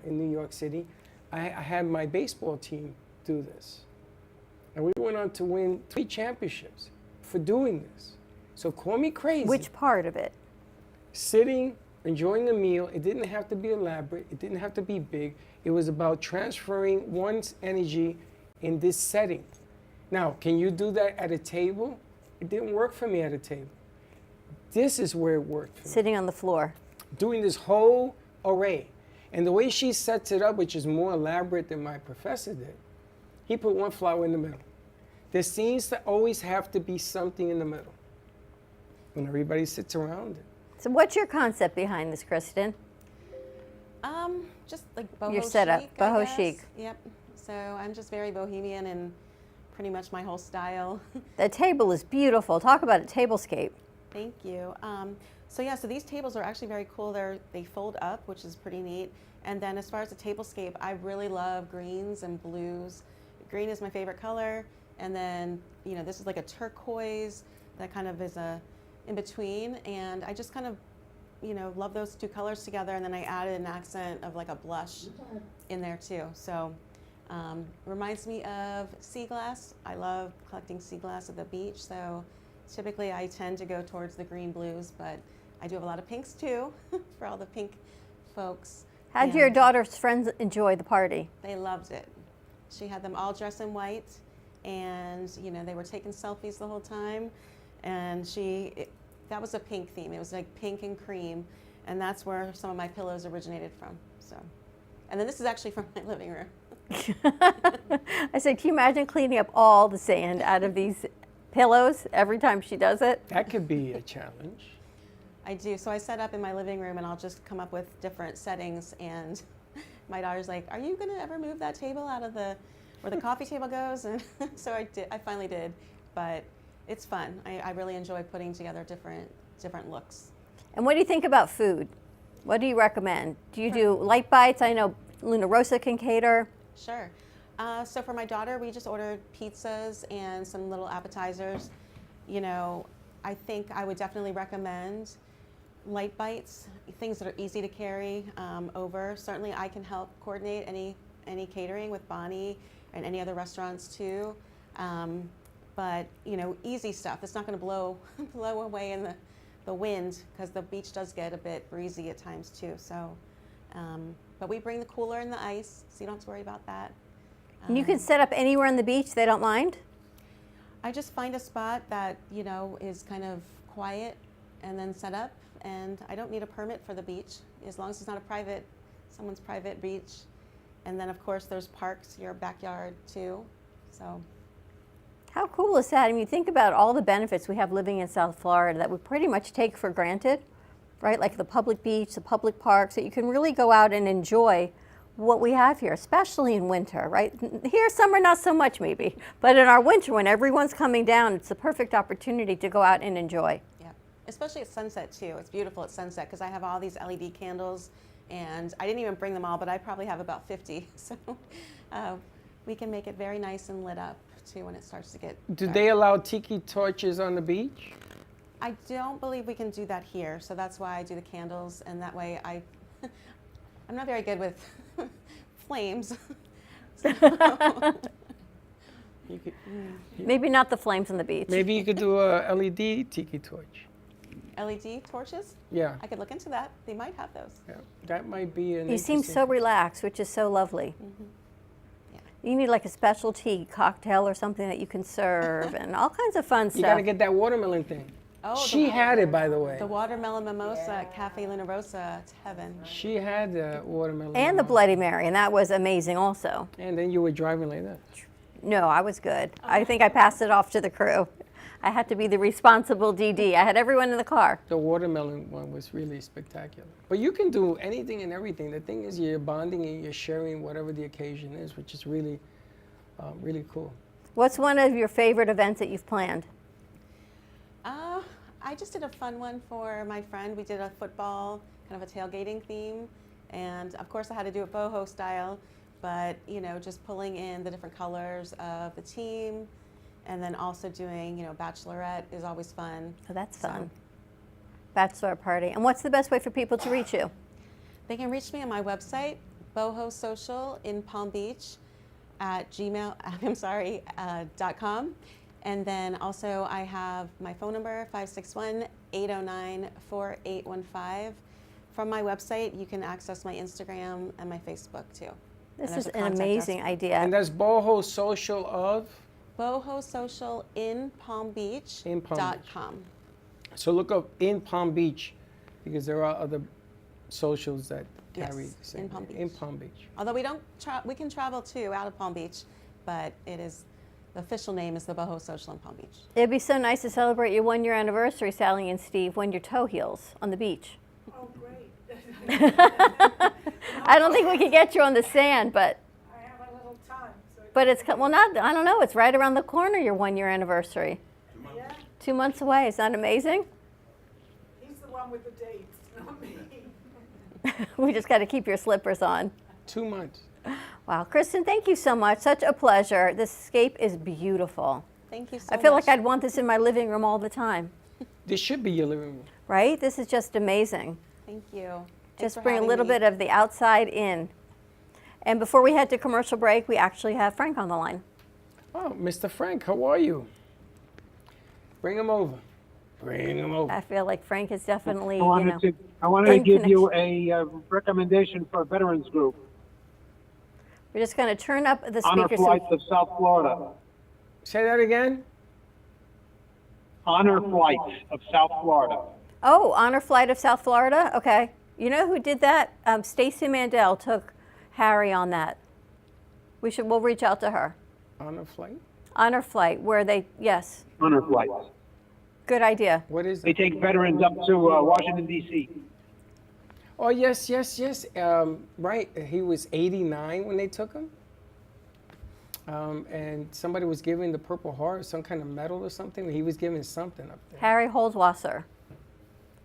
New York City, I had my baseball team do this. And we went on to win 3 championships for doing this. So call me crazy. Which part of it? Sitting, enjoying a meal. It didn't have to be elaborate. It didn't have to be big. It was about transferring one's energy in this setting. Now, can you do that at a table? It didn't work for me at a table. This is where it worked for me. Sitting on the floor. Doing this whole array. And the way she sets it up, which is more elaborate than my professor did, he put one flower in the middle. There seems to always have to be something in the middle when everybody sits around it. So what's your concept behind this, Kristen? Just like boho Your setup, chic, boho I guess. chic. Yep. So I'm just very bohemian in pretty much my whole style. The table is beautiful. Talk about a tablescape. Thank you. So yeah, so these tables are actually very cool. They fold up, which is pretty neat. And then as far as the tablescape, I really love greens and blues. Green is my favorite color. And then, you know, this is like a turquoise that kind of is in between. And I just kind of, you know, love those 2 colors together. And then I added an accent of like a blush in there too. So reminds me of sea glass. I love collecting sea glass at the beach. So typically I tend to go towards the green blues, but I do have a lot of pinks too for all the pink folks. How did your daughter's friends enjoy the party? They loved it. She had them all dressed in white, and you know, they were taking selfies the whole time. And that was a pink theme. It was like pink and cream, and that's where some of my pillows originated from. So, and then this is actually from my living room. I said, can you imagine cleaning up all the sand out of these pillows every time she does it? That could be a challenge. I do. So I set up in my living room, and I'll just come up with different settings. And my daughter's like, "Are you going to ever move that table out of where the coffee table goes?" And so I did. I finally did. But it's fun. I really enjoy putting together different looks. And what do you think about food? What do you recommend? Do you do light bites? I know Luna Rosa can cater. Sure. So for my daughter, we just ordered pizzas and some little appetizers. You know, I think I would definitely recommend light bites, things that are easy to carry over. Certainly I can help coordinate any catering with Bonnie and any other restaurants too. But you know, easy stuff. It's not going to blow away in the wind, because the beach does get a bit breezy at times too. So, but we bring the cooler and the ice, so you don't have to worry about that. And you can set up anywhere on the beach. They don't mind? I just find a spot that, you know, is kind of quiet and then set up. And I don't need a permit for the beach, as long as it's not someone's private beach. And then of course there's parks, your backyard too. So. How cool is that? I mean, think about all the benefits we have living in South Florida that we pretty much take for granted, right? Like the public beach, the public parks, that you can really go out and enjoy what we have here, especially in winter, right? Here, summer, not so much maybe, but in our winter, when everyone's coming down, it's the perfect opportunity to go out and enjoy. Yeah, especially at sunset too. It's beautiful at sunset, because I have all these LED candles, and I didn't even bring them all, but I probably have about 50. So we can make it very nice and lit up too when it starts to get Do dark. they allow tiki torches on the beach? I don't believe we can do that here, so that's why I do the candles, and that way I'm not very good with flames. Maybe not the flames on the beach. Maybe you could do a LED tiki torch. LED torches? Yeah. I could look into that. They might have those. Yeah, that might be an You seem so relaxed, which is so lovely. You need like a specialty cocktail or something that you can serve and all kinds of fun You stuff. gotta get that watermelon thing. Oh, She had it, by the way. The watermelon mimosa at Cafe Luna Rosa. It's heaven. She had the watermelon. And the Bloody Mary, and that was amazing also. And then you were driving like that. No, I was good. I think I passed it off to the crew. I had to be the responsible DD. I had everyone in the car. The watermelon one was really spectacular. But you can do anything and everything. The thing is you're bonding and you're sharing whatever the occasion is, which is really, really cool. What's one of your favorite events that you've planned? I just did a fun one for my friend. We did a football, kind of a tailgating theme. And of course I had to do it boho style, but you know, just pulling in the different colors of the team. And then also doing, you know, bachelorette is always fun. Oh, that's fun. Bachelor party. And what's the best way for people to reach you? They can reach me on my website, Boho Social in Palm Beach at .com. And then also I have my phone number, 561-809-4815. From my website, you can access my Instagram and my Facebook too. This is an amazing idea. And that's Boho Social of? Boho Social in Palm Beach. .com. So look up in Palm Beach because there are other socials that carry the same in Palm name. Beach. In Palm Beach. Although we can travel too out of Palm Beach, but it is the official name is the Boho Social in Palm Beach. It'd be so nice to celebrate your 1-year anniversary, Sally and Steve, when your toe heals on the beach. Oh, great. I don't think we could get you on the sand, but I have a little time. So but it's well, not. I don't know. It's right around the corner. Your 1-year anniversary. yeah, 2 months away. Is that amazing? he's the one with the dates, not me. We just got to keep your slippers on. 2 months. Wow, Kristen, thank you so much. Such a pleasure. This escape is beautiful. Thank you so I feel much. like I'd want this in my living room all the time. This should be your living room. Right? This is just amazing. Thank you. Thanks Just for bring a having little me. bit of the outside in. And before we head to commercial break, we actually have Frank on the line. Oh, Mr. Frank, how are you? Bring him over. Bring him over. I feel like Frank is definitely, I wanted to in give you connection. a recommendation for a veterans group. We're just going to turn up the Honor speakers. Flights of South Florida. Say that again. Honor Flights of South Florida. Oh, Honor Flight of South Florida? Okay. You know who did that? Stacy Mandel took Harry on that. We'll reach out to her. Honor Flight? Honor Flight, where they, yes. Honor Flights. Good idea. What is They it? take veterans up to Washington, D.C. Oh, yes. Right. He was 89 when they took him. And somebody was giving the Purple Heart some kind of medal or something. He was giving something up there. Harry Holdwasser.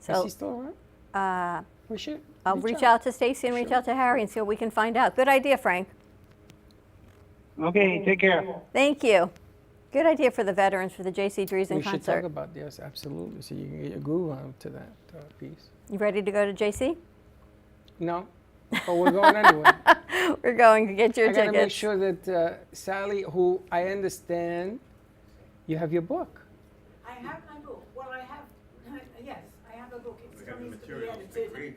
Is he still around? We should. I'll reach out to Stacy and reach out to Harry and see what we can find out. Good idea, Frank. Okay, take care. Thank you. Good idea for the veterans for the J.C. Dreesen We should concert. talk about this, absolutely, so you can get your groove on to that piece. You ready to go to J.C.? No, but we're going anyway. We're going to get your I gotta tickets. make sure that Sally, who I understand, you have your book. I have my book. Well, I have, yes, I have a book. It still needs to be edited.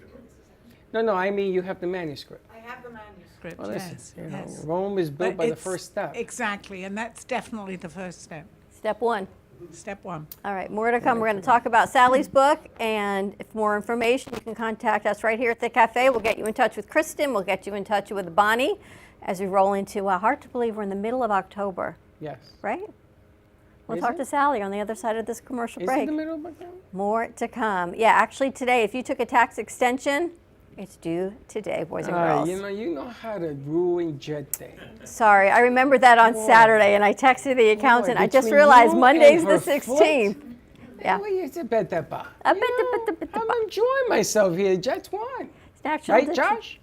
No, I mean you have the manuscript. I have the manuscript, Well, listen, yes. you know, yes. Rome is built But by the it's- first step. Exactly, and that's definitely the first step. Step one. Step one. All right, more to come. We're going to talk about Sally's book, and if more information, you can contact us right here at the cafe. We'll get you in touch with Kristen. We'll get you in touch with Bonnie as we roll into, hard to believe, we're in the middle of October, Yes. right? We'll Is talk it? to Sally on the other side of this commercial Is break. it the middle of October? More to come. Yeah, actually today, if you took a tax extension, it's due today, boys and girls. You know how to ruin Jet Day. Sorry, I remembered that on Boy. Saturday, and I texted the accountant. I just between realized you Monday's and the her foot? 16th. Yeah. Well, you said bet that bar. I bet the I'm enjoying myself here. Jets won. National Right, Dic- Josh?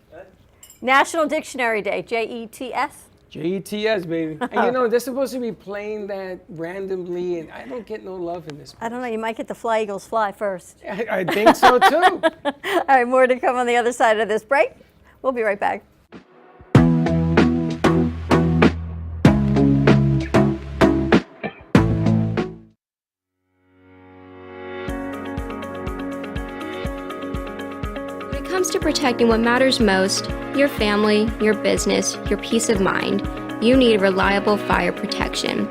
National Dictionary Day, JETS. JETS, baby. And you know, they're supposed to be playing that randomly, and I don't get no love in this. I don't know, you might get the Fly Eagles Fly first. I think so, too. All right, more to come on the other side of this break. We'll be right back. When it comes to protecting what matters most, your family, your business, your peace of mind, you need reliable fire protection.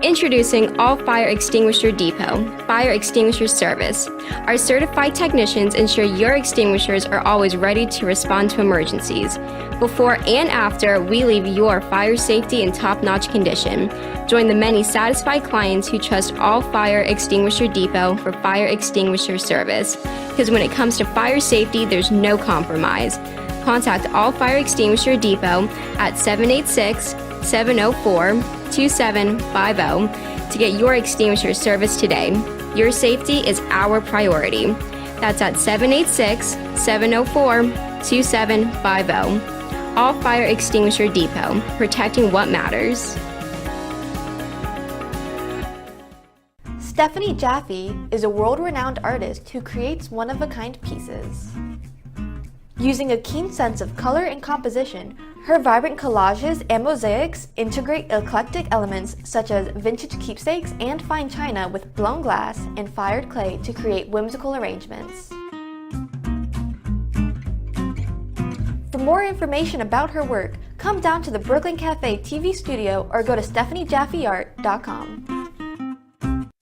Introducing All Fire Extinguisher Depot, Fire Extinguisher Service. Our certified technicians ensure your extinguishers are always ready to respond to emergencies. Before and after, we leave your fire safety in top-notch condition. Join the many satisfied clients who trust All Fire Extinguisher Depot for fire extinguisher service. Because when it comes to fire safety, there's no compromise. Contact All Fire Extinguisher Depot at 786-704-2750 to get your extinguisher service today. Your safety is our priority. That's at 786-704-2750. All Fire Extinguisher Depot, protecting what matters. Stephanie Jaffe is a world-renowned artist who creates one-of-a-kind pieces. Using a keen sense of color and composition, her vibrant collages and mosaics integrate eclectic elements such as vintage keepsakes and fine china with blown glass and fired clay to create whimsical arrangements. For more information about her work, come down to the Brooklyn Cafe TV studio or go to StephanieJaffeArt.com.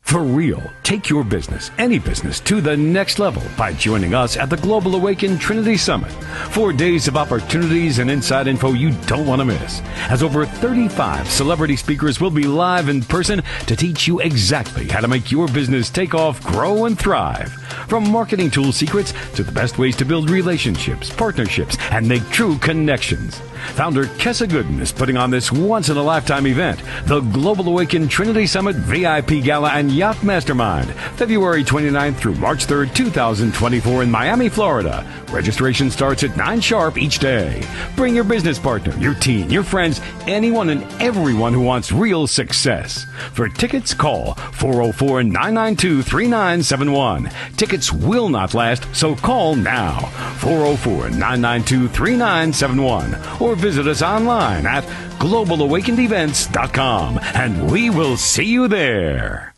For real, take your business, any business, to the next level by joining us at the Global Awaken Trinity Summit. 4 days of opportunities and inside info you don't want to miss, as over 35 celebrity speakers will be live in person to teach you exactly how to make your business take off, grow, and thrive. From marketing tool secrets to the best ways to build relationships, partnerships, and make true connections. Founder Kessa Gooden is putting on this once-in-a-lifetime event, the Global Awaken Trinity Summit VIP Gala and Yacht Mastermind, February 29th through March 3rd, 2024 in Miami, Florida. Registration starts at 9 sharp each day. Bring your business partner, your team, your friends, anyone and everyone who wants real success. For tickets, call 404-992-3971. Tickets will not last, so call now. 404-992-3971. Or visit us online at globalawakenedevents.com, and we will see you there.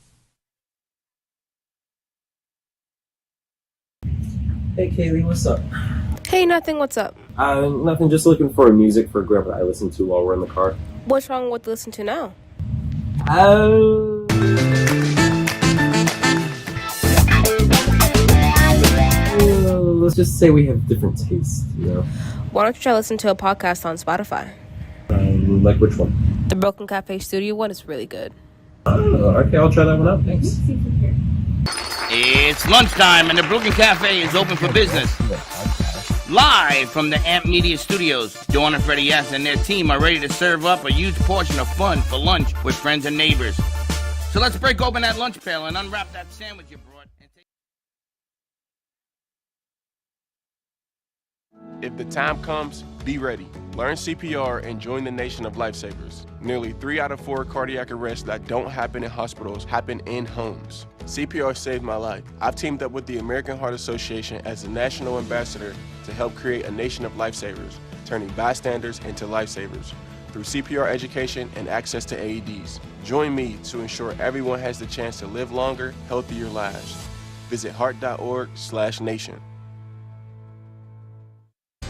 Hey Kaylee, what's up? Hey, nothing, what's up? Nothing, just looking for music for Grandpa I listen to while we're in the car. What's wrong with listen to now? Let's just say we have different tastes, you know? Why don't you try listen to a podcast on Spotify? Like which one? The Broken Cafe Studio one is really good. Okay, I'll try that one out, thanks. It's lunchtime and the Brooklyn Cafe is open for business. Live from the Amp Media Studios, Dawn and Freddie S. and their team are ready to serve up a huge portion of fun for lunch with friends and neighbors. So let's break open that lunch pail and unwrap that sandwich you brought. If the time comes, be ready. Learn CPR and join the nation of lifesavers. Nearly 3 out of 4 cardiac arrests that don't happen in hospitals happen in homes. CPR saved my life. I've teamed up with the American Heart Association as the national ambassador to help create a nation of lifesavers, turning bystanders into lifesavers through CPR education and access to AEDs. Join me to ensure everyone has the chance to live longer, healthier lives. Visit heart.org/nation.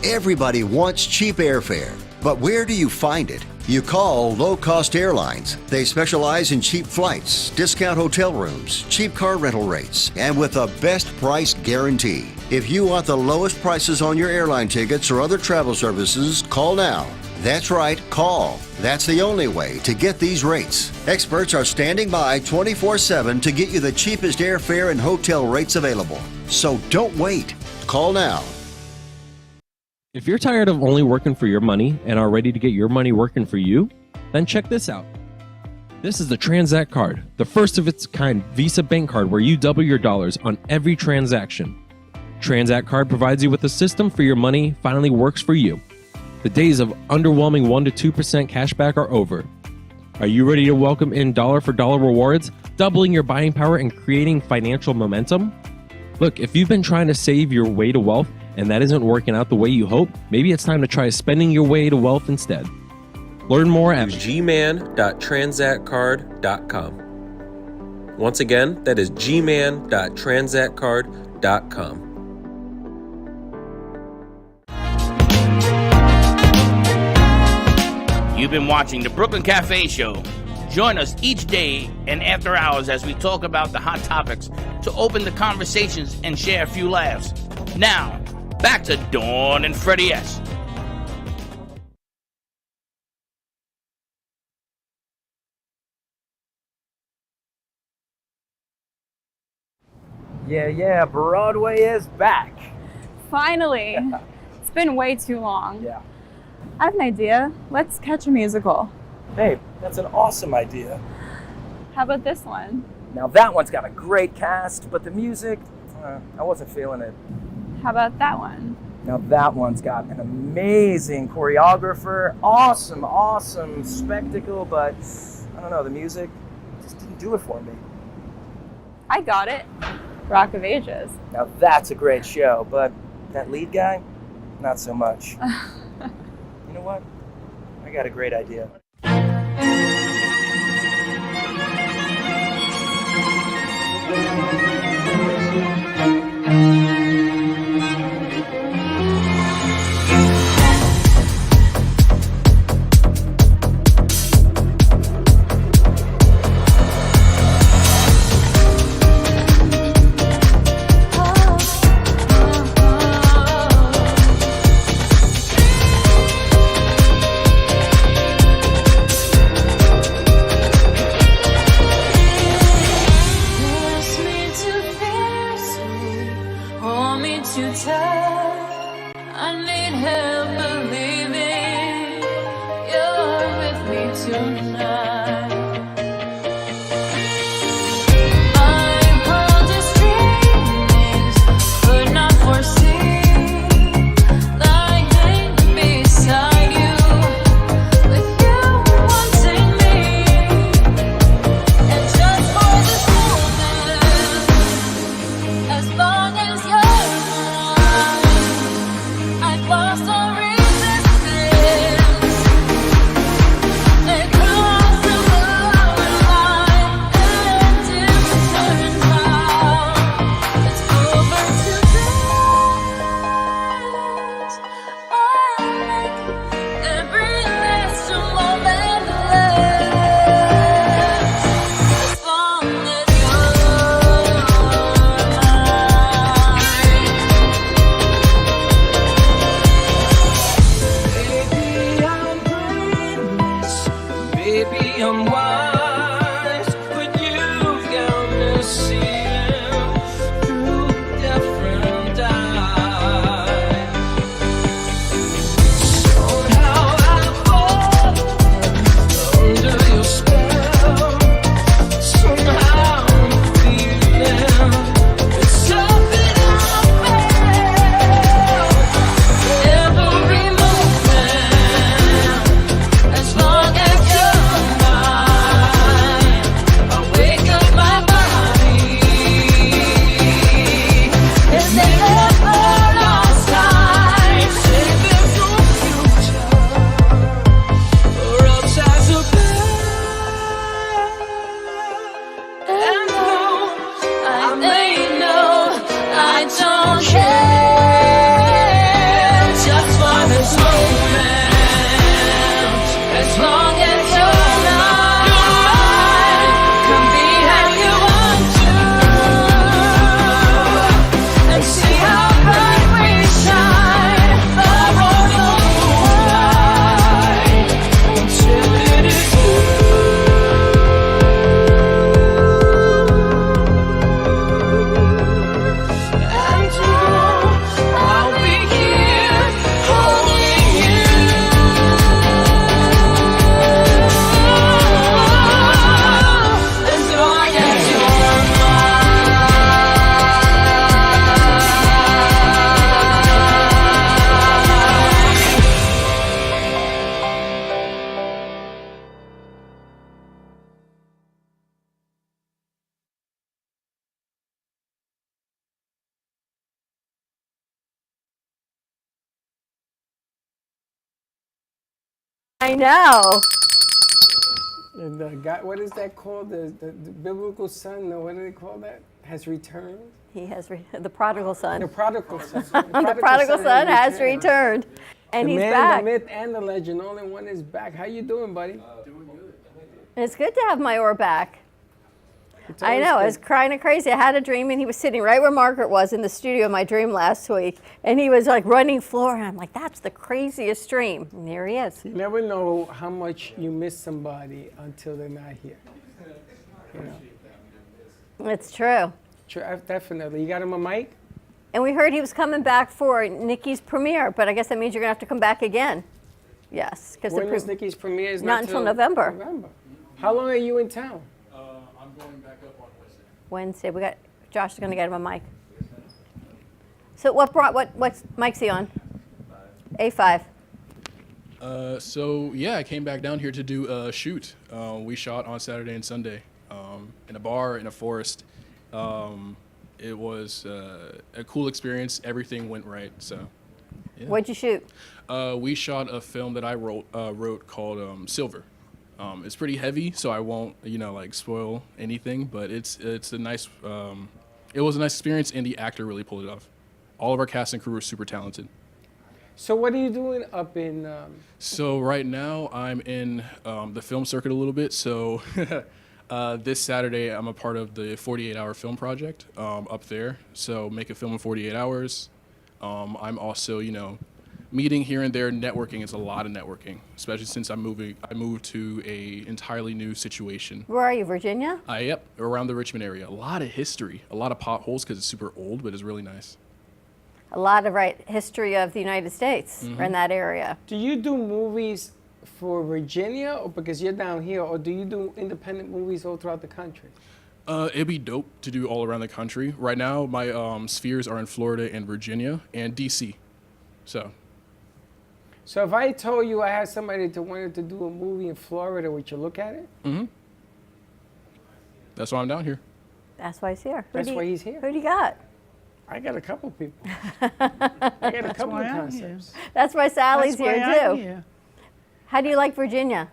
Everybody wants cheap airfare, but where do you find it? You call Low Cost Airlines. They specialize in cheap flights, discount hotel rooms, cheap car rental rates, and with a best price guarantee. If you want the lowest prices on your airline tickets or other travel services, call now. That's right, call. That's the only way to get these rates. Experts are standing by 24/7 to get you the cheapest airfare and hotel rates available. So don't wait. Call now. If you're tired of only working for your money and are ready to get your money working for you, then check this out. This is the Transact card, the first of its kind Visa bank card where you double your dollars on every transaction. Transact card provides you with a system for your money finally works for you. The days of underwhelming 1 to 2% cashback are over. Are you ready to welcome in dollar for dollar rewards, doubling your buying power and creating financial momentum? Look, if you've been trying to save your way to wealth and that isn't working out the way you hope, maybe it's time to try spending your way to wealth instead. Learn more at gman.transactcard.com. Once again, that is gman.transactcard.com. You've been watching the Brooklyn Cafe Show. Join us each day and after hours as we talk about the hot topics to open the conversations and share a few laughs. Now, back to Dawn and Freddie S. Yeah, Broadway is back. Finally. It's been way too long. Yeah. I have an idea. Let's catch a musical. Hey, that's an awesome idea. How about this one? Now that one's got a great cast, but the music, I wasn't feeling it. How about that one? Now that one's got an amazing choreographer, awesome spectacle, but I don't know, the music just didn't do it for me. I got it. Rock of Ages. Now that's a great show, but that lead guy, not so much. You know what? I got a great idea. I know. And the guy, what is that called? The biblical son? No, what do they call that? Has returned. He has the prodigal son. The prodigal son. The prodigal son has returned, and the he's man, back. The myth, and the legend. All in one is back. How you doing, buddy? Doing good. It's good to have Mayor back. I know, I was crying like crazy. I had a dream, and he was sitting right where Margaret was in the studio in my dream last week, and he was like running floor, and I'm like, that's the craziest dream. And there he is. You never know how much you miss somebody until they're not here. You know. It's true. Definitely. You got him a mic? And we heard he was coming back for Nikki's premiere, but I guess that means you're going to have to come back again. Yes. When is Nikki's premiere? Is not until November. How long are you in town? I'm going back up on Wednesday. Wednesday. We got Josh is going to get him a mic. So what mic's he on? A5. So yeah, I came back down here to do a shoot. We shot on Saturday and Sunday in a bar in a forest. It was a cool experience. Everything went right. So. Yeah. What'd you shoot? We shot a film that I wrote called Silver. It's pretty heavy, so I won't, spoil anything. But it's a nice. It was a nice experience, and the actor really pulled it off. All of our cast and crew were super talented. So what are you doing up in? So right now I'm in the film circuit a little bit. So this Saturday I'm a part of the 48-hour film project up there. So make a film in 48 hours. I'm also, meeting here and there, networking. It's a lot of networking, especially since I moved to a entirely new situation. Where are you, Virginia? Yep, around the Richmond area. A lot of history, a lot of potholes because it's super old, but it's really nice. A lot of history of the United States are in that area. Do you do movies for Virginia, or because you're down here, or do you do independent movies all throughout the country? It'd be dope to do all around the country. Right now, my spheres are in Florida and Virginia and DC. So if I told you I had somebody that wanted to do a movie in Florida, would you look at it? Mm-hmm. That's why I'm down here. That's why he's here. That's why he's here. Who do you got? I got a couple people. I got a couple of concepts. That's why Sally's That's why here I'm too. here. How do you like Virginia?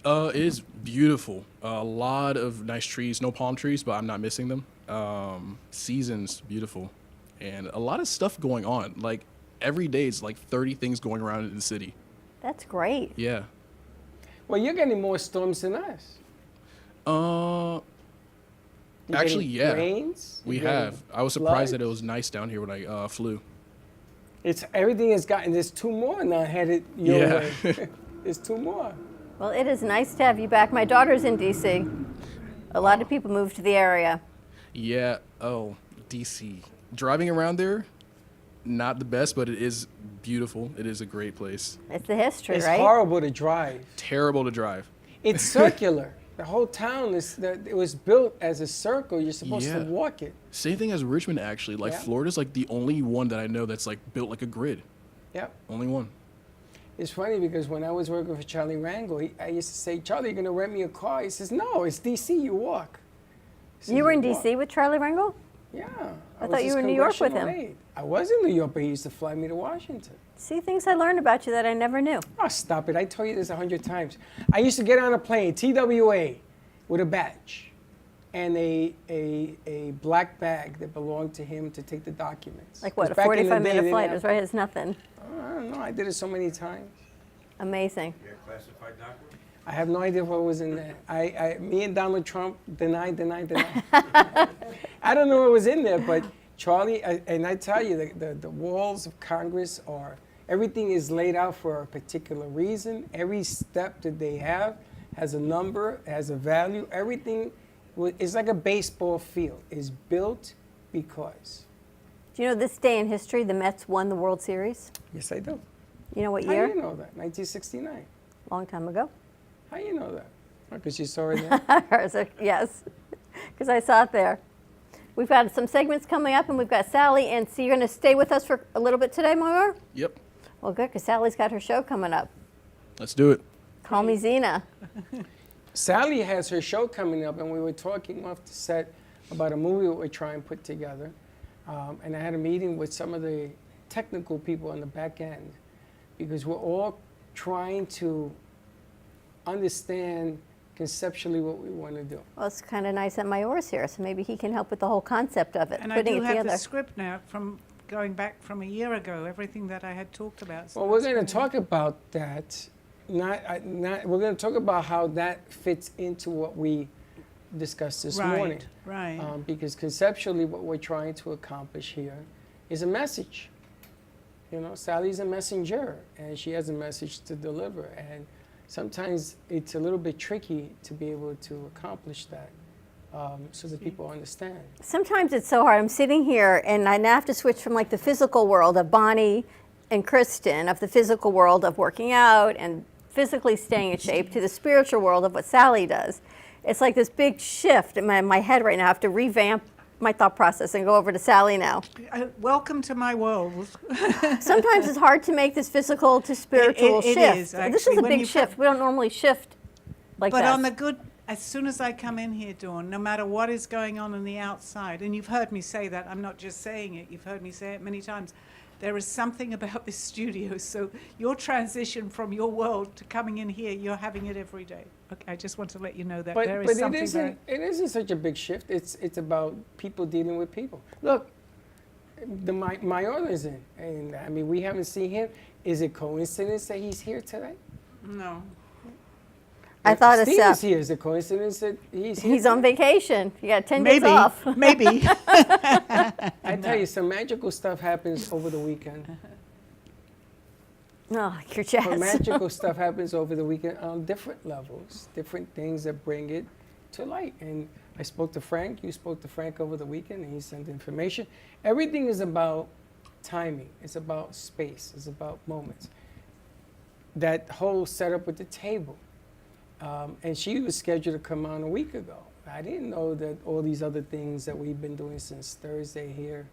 It is beautiful. A lot of nice trees, no palm trees, but I'm not missing them. Seasons, beautiful. And a lot of stuff going on. Like every day it's like 30 things going around in the city. That's great. Yeah. Well, you're getting more storms than us. You're Actually, getting yeah. Rains? We You're getting have. I was surprised that it floods? was nice down here when I flew. It's everything has gotten. There's two more now headed your Yeah. way. There's two more. Well, it is nice to have you back. My daughter's in D.C. A lot of people moved to the area. Yeah. Oh, DC. Driving around there, not the best, but it is beautiful. It is a great place. It's the history, It's right? horrible to drive. Terrible to drive. It's circular. The whole town it was built as a circle. You're supposed to Yeah. walk it. Same thing as Richmond, actually. Like Yeah. Florida's like the only one that I know that's like built like a grid. Yep. Only one. It's funny because when I was working for Charlie Rangel, I used to say, Charlie, you're going to rent me a car? He says, no, it's D.C., you walk. I said, You were in walk." D.C. with Charlie Rangel? Yeah. I was thought you his were in New York with him. congressional aide. I was in New York, but he used to fly me to Washington. See things I learned about you that I never knew. Oh, stop it. I told you this 100 times. I used to get on a plane, TWA, with a badge and a black bag that belonged to him to take the documents. Like what, a 'Cause back in the day, 45-minute they flight didn't is have- right as nothing. I don't know. I did it so many times. Amazing. Classified document? I have no idea what was in there. Me and Donald Trump deny. I don't know what was in there, but Charlie, and I tell you, the walls of Congress everything is laid out for a particular reason. Every step that they have has a number, has a value. Everything is like a baseball field. Is built because. Do you know this day in history, the Mets won the World Series? Yes, I do. You know what How year? do you know that? 1969. Long time ago. How do you know that? Because you saw it there? Yes, because I saw it there. We've got some segments coming up, and we've got Sally. And so you're going to stay with us for a little bit today, Moira? Yep. Well, good, because Sally's got her show coming up. Let's do it. Call me Zena. Sally has her show coming up, and we were talking off the set about a movie that we're trying to put together. And I had a meeting with some of the technical people on the back end, because we're all trying to understand conceptually what we want to do. Well, it's kind of nice that Mayor's here, so maybe he can help with the whole concept of it, And I putting do it have together. the script now from going back from a year ago, everything that I had talked about. So Well, we're that's going to really- talk about that. We're going to talk about how that fits into what we discussed this Right, morning. right. Because conceptually, what we're trying to accomplish here is a message. You know, Sally's a messenger, and she has a message to deliver. And sometimes it's a little bit tricky to be able to accomplish that, so that people understand. Sometimes it's so hard. I'm sitting here and I now have to switch from like the physical world of Bonnie and Kristen, of the physical world of working out and physically staying in shape, to the spiritual world of what Sally does. It's like this big shift in my head right now. I have to revamp my thought process and go over to Sally now. Welcome to my world. Sometimes it's hard to make this physical to spiritual It shift. is, This actually, is a when big you shift. We don't normally shift like But that. on the good, as soon as I come in here, Dawn, no matter what is going on the outside, and you've heard me say that, I'm not just saying it, you've heard me say it many times, there is something about this studio. So your transition from your world to coming in here, you're having it every day. Okay, I just want to let you know that there is something very... it isn't such a big shift. It's about people dealing with people. Look, Mayor is in, and I mean, we haven't seen him. Is it coincidence that he's here today? No. I thought Steve it's is here. Is it coincidence that he's here? He's on vacation. You got 10 Maybe, days off. maybe. I tell you, some magical stuff happens over the weekend. No, you're jazz. But magical stuff happens over the weekend on different levels, different things that bring it to light. And I spoke to Frank. You spoke to Frank over the weekend, and he sent information. Everything is about timing. It's about space. It's about moments. That whole setup with the table. And she was scheduled to come on a week ago. I didn't know that all these other things that we've been doing since Thursday here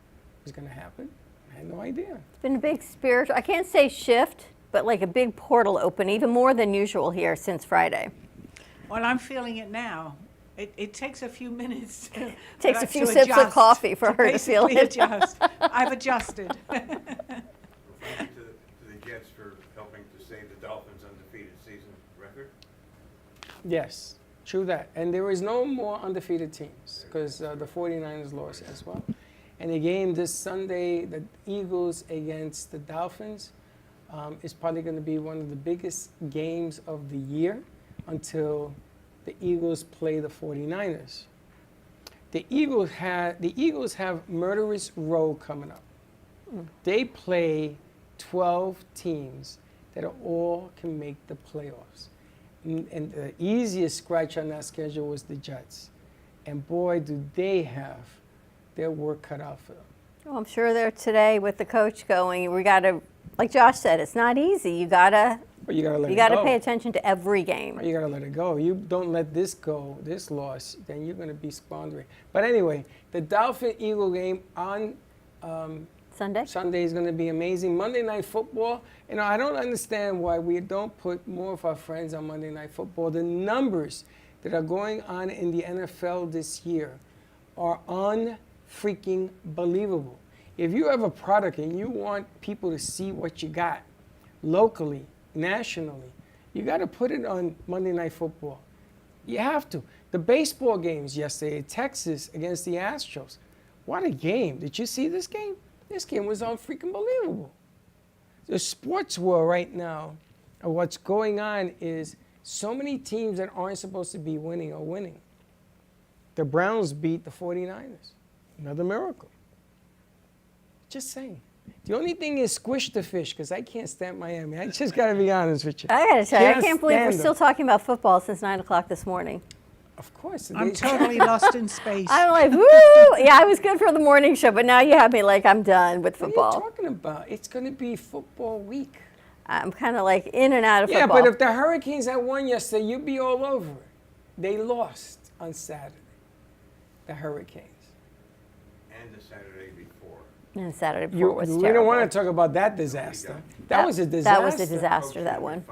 was going to happen. I had no idea. It's been a big spiritual, I can't say shift, but like a big portal open, even more than usual here since Friday. Well, I'm feeling it now. It takes a few minutes. Takes a few sips of coffee for her to feel basically it. adjust. I've adjusted. To the Jets for helping to save the Dolphins' undefeated season record. Yes, true that. And there is no more undefeated teams because the 49ers lost as well. And the game this Sunday, the Eagles against the Dolphins, is probably going to be one of the biggest games of the year until the Eagles play the 49ers. The Eagles have Murderous Row coming up. They play 12 teams that all can make the playoffs. And the easiest scratch on that schedule was the Jets. And boy, do they have their work cut out for them. Well, I'm sure they're today with the coach going, we got to, like Josh said, it's not easy. You got to pay attention to every game. You got to let it go. You don't let this go, this loss, then you're going to be squandering. But anyway, the Dolphin-Eagle game on Sunday is going to be amazing. Monday Night Football, you know, I don't understand why we don't put more of our friends on Monday Night Football. The numbers that are going on in the NFL this year are unfreaking believable. If you have a product and you want people to see what you got locally, nationally, you got to put it on Monday Night Football. You have to. The baseball games yesterday, Texas against the Astros. What a game. Did you see this game? This game was unfreaking believable. The sports world right now, and what's going on is so many teams that aren't supposed to be winning are winning. The Browns beat the 49ers. Another miracle. Just saying. The only thing is squish the fish, because I can't stand Miami. I just got to be honest with you. I got to tell you, I can't believe we're stand still them. talking about football since 9 o'clock this morning. Of course. I'm totally lost in space. I'm like, woo! Yeah, I was good for the morning show, but now you have me like I'm done with football. What are you talking about? It's going to be football week. I'm kind of like in and out of Yeah, football. but if the Hurricanes had won yesterday, you'd be all over it. They lost on Saturday, the Hurricanes. And the Saturday before. And Saturday before was We terrible. don't want to talk about that disaster. That was a disaster. That was a disaster, that one.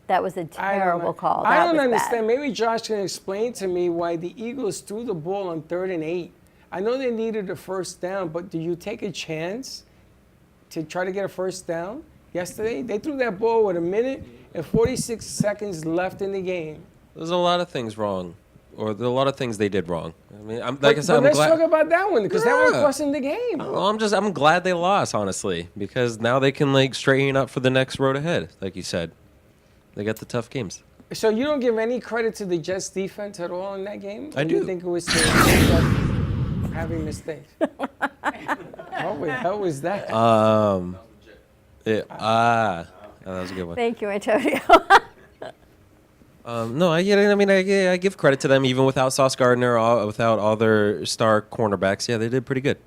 That was a terrible call. I That don't was understand. bad. Maybe Josh can explain to me why the Eagles threw the ball on 3rd and 8. I know they needed a first down, but do you take a chance to try to get a first down yesterday. They threw that ball with 1 minute and 46 seconds left in the game. There's a lot of things wrong, or there are a lot of things they did wrong. I mean, But like I said, I'm let's glad. talk about that one because that one Yeah. cost them the game. Well, I'm glad they lost, honestly, because now they can like straighten up for the next road ahead. Like you said, they got the tough games. So you don't give any credit to the Jets defense at all in that game? I Or do. You think it was having mistakes? What the hell was that? Oh, that was a good one. Thank you, Antonio. No, I give credit to them even without Sauce Gardner, without all their star cornerbacks. Yeah, they did pretty good.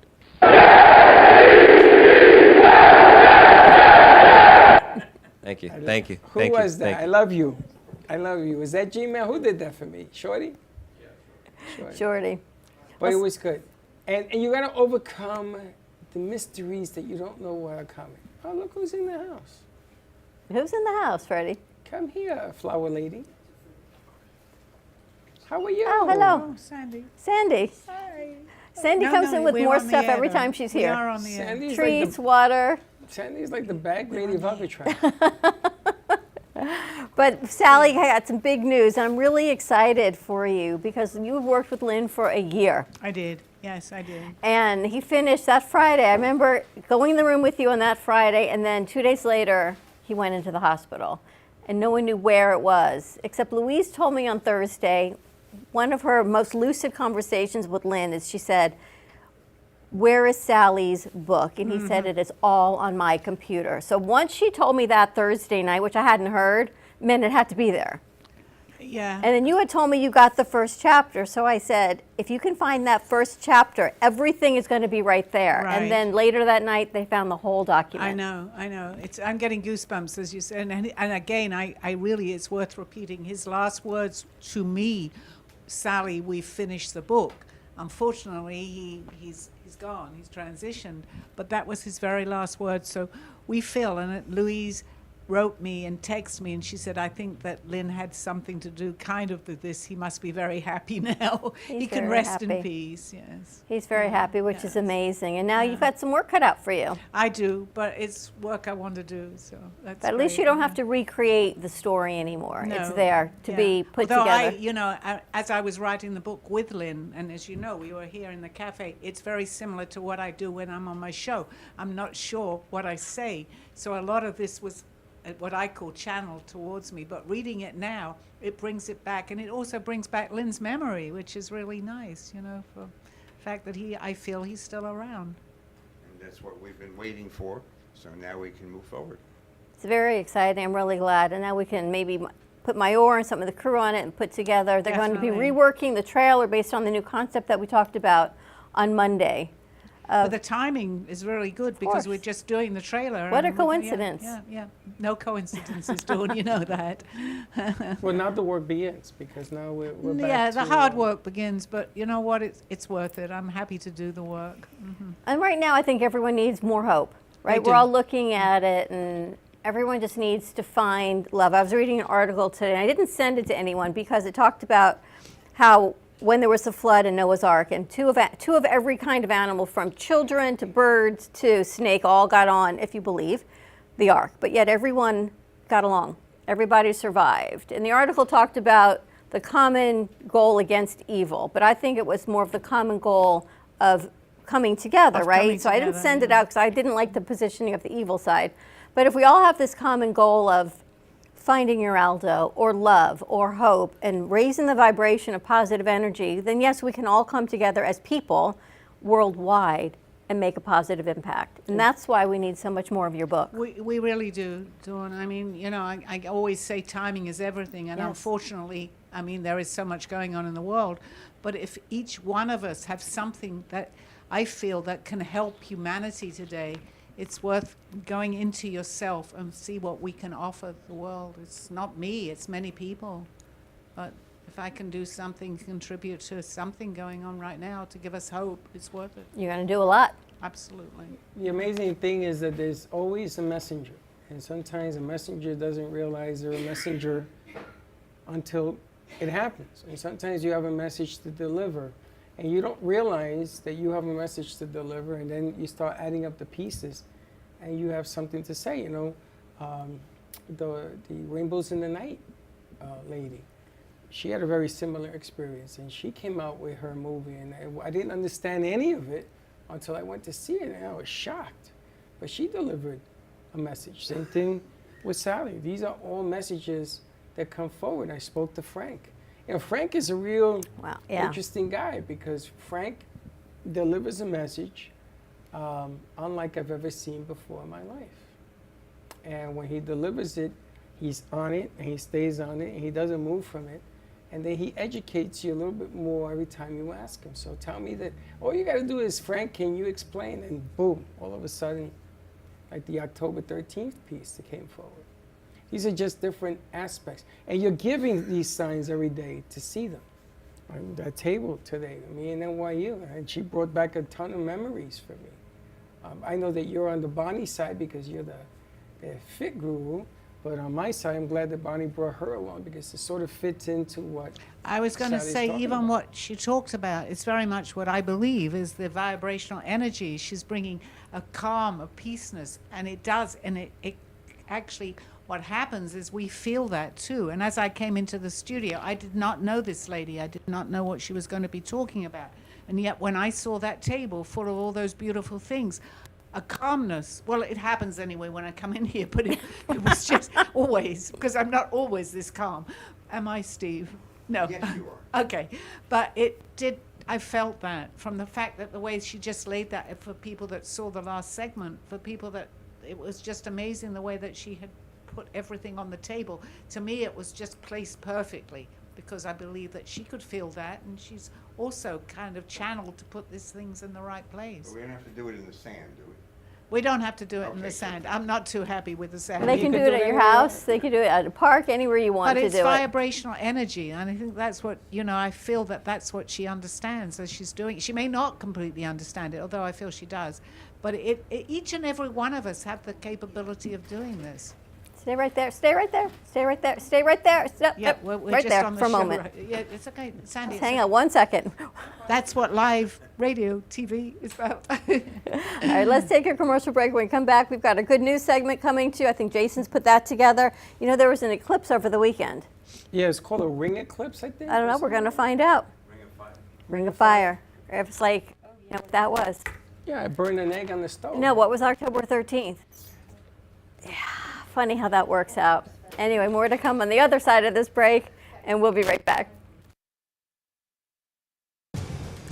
Thank you. Thank you. Who Thank you. was that? Thank I you. love you. I love you. Was that G-Man? Who did that for me? Shorty? Shorty. But it was good. And you got to overcome the mysteries that you don't know what are coming. Oh, look who's in the house. Who's in the house, Freddie? Come here, flower lady. How are you? Oh, hello. Oh, Sandy. Sandy. Hi. Sandy No, comes no, in with we're more on the stuff air, every though. time she's We here. are on the air. Sandy's Treats, like water. Sandy's like the bag lady of Alcatraz. But Sally, I got some big news, and I'm really excited for you because you've worked with Lynn for a year. I did. Yes, I did. And he finished that Friday. I remember going in the room with you on that Friday, and then 2 days later, he went into the hospital. And no one knew where it was, except Louise told me on Thursday, one of her most lucid conversations with Lynn is she said, "Where is Sally's book?" And he said, "It is all on my computer." So once she told me that Thursday night, which I hadn't heard, meant it had to be there. Yeah. And then you had told me you got the first chapter. So I said, if you can find that first chapter, everything is going to be right there. Right. And then later that night, they found the whole document. I know. I'm getting goosebumps, as you said. And again, I really, it's worth repeating. His last words to me, "Sally, we finished the book." Unfortunately, he's gone. He's transitioned. But that was his very last words. So we feel, and Louise wrote me and texted me, and she said, "I think that Lynn had something to do kind of with this. He must be very happy now. He can very rest in happy. peace." Yes. He's very happy, which is amazing. And now you've got some work cut out for you. I do, but it's work I want to do, so that's But at least great. you don't have to recreate the story anymore. It's No. there to Yeah. be put Although together. as I was writing the book with Lynn, and as you know, we were here in the cafe, it's very similar to what I do when I'm on my show. I'm not sure what I say, so a lot of this was what I call channeled towards me, but reading it now, it brings it back, and it also brings back Lynn's memory, which is really nice, for the fact that I feel he's still around. And that's what we've been waiting for, so now we can move forward. It's very exciting. I'm really glad. And now we can maybe put Mayor and some of the crew on it and put together. They're going to be Definitely. reworking the trailer based on the new concept that we talked about on Monday. But the timing is really good because course. we're just doing the trailer. What a and coincidence. Yeah. No coincidences, Dawn, you know that. Well, now the work begins because now we're back Yeah, to, the hard work begins, but you know what? It's worth it. I'm happy to do the work. And right now, I think everyone needs more hope, right? They We're do. all looking at it, and everyone just needs to find love. I was reading an article today, and I didn't send it to anyone because it talked about how when there was a flood in Noah's Ark, and two of every kind of animal, from children to birds to snake, all got on, if you believe, the ark. But yet everyone got along. Everybody survived. And the article talked about the common goal against evil, but I think it was more of the common goal of coming together, Of right? coming So I didn't together, send it yeah. out because I didn't like the positioning of the evil side. But if we all have this common goal of finding your Aldo or love or hope and raising the vibration of positive energy, then yes, we can all come together as people worldwide and make a positive impact. And that's why we need so much more of your book. We really do, Dawn. I mean, I always say timing is everything, and Yes. unfortunately, I mean, there is so much going on in the world. But if each one of us have something that I feel that can help humanity today, it's worth going into yourself and see what we can offer the world. It's not me, it's many people. But if I can do something, contribute to something going on right now to give us hope, it's worth it. You're going to do a lot. Absolutely. The amazing thing is that there's always a messenger. And sometimes a messenger doesn't realize they're a messenger until it happens. And sometimes you have a message to deliver and you don't realize that you have a message to deliver, and then you start adding up the pieces and you have something to say. the Rainbows in the Night lady. She had a very similar experience, and she came out with her movie, and I didn't understand any of it until I went to see it, and I was shocked. But she delivered a message. Same thing with Sally. These are all messages that come forward. I spoke to Frank. You know, Frank is a real interesting guy, because Frank delivers a message unlike I've ever seen before in my life. And when he delivers it, he's on it, and he stays on it, and he doesn't move from it. And then he educates you a little bit more every time you ask him. So tell me that all you got to do is, Frank, can you explain? And boom, all of a sudden, like the October 13th piece that came forward. These are just different aspects. And you're giving these signs every day to see them. That table today, me and NYU, and she brought back a ton of memories for me. I know that you're on the Bonnie side because you're the fit guru. But on my side, I'm glad that Bonnie brought her along, because it sort of fits into what I was going to Sally's say, talking even about. what she talks about, it's very much what I believe is the vibrational energy. She's bringing a calm, a peaceness, and it does, and it actually, what happens is we feel that too. And as I came into the studio, I did not know this lady. I did not know what she was going to be talking about. And yet when I saw that table full of all those beautiful things, a calmness. Well, it happens anyway when I come in here, but it was just always, because I'm not always this calm. Am I, Steve? No. Yes, you are. Okay. But it did, I felt that from the fact that the way she just laid that for people that saw the last segment, for people that, it was just amazing the way that she had put everything on the table. To me, it was just placed perfectly, because I believe that she could feel that, and she's also kind of channeled to put these things in the right place. But we don't have to do it in the sand, do we? We don't have to do it in the sand. I'm not too happy with the sand. They can do it at your house. They can do it at a park, anywhere you want but to it's do it. vibrational energy, and I think that's what, I feel that that's what she understands as she's doing. She may not completely understand it, although I feel she does. But each and every one of us have the capability of doing this. Stay right there. Stay right there. Stay right there. Stay right there. Step, Yeah, we're right just there on the for a show, moment. right? Yeah, it's okay, Sandy. Just hang on 1 second. That's what live radio, TV is about. All right, let's take a commercial break. When we come back, we've got a good news segment coming too. I think Jason's put that together. You know, there was an eclipse over the weekend. Yeah, it's called a ring eclipse, I think. I don't know. We're going to find out. Ring of fire. If it's like, you know what that was. Yeah, I burned an egg on the stove. No, what was October 13th? Yeah, funny how that works out. Anyway, more to come on the other side of this break, and we'll be right back.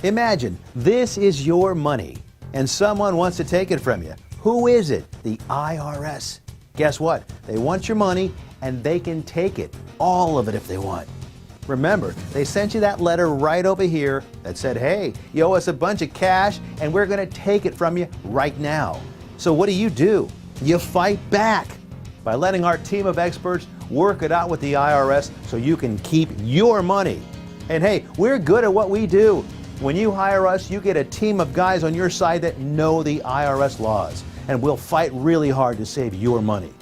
Imagine this is your money and someone wants to take it from you. Who is it? The IRS. Guess what? They want your money and they can take it, all of it if they want. Remember, they sent you that letter right over here that said, hey, you owe us a bunch of cash and we're going to take it from you right now. So what do? You fight back by letting our team of experts work it out with the IRS so you can keep your money. And hey, we're good at what we do. When you hire us, you get a team of guys on your side that know the IRS laws, and we'll fight really hard to save your money.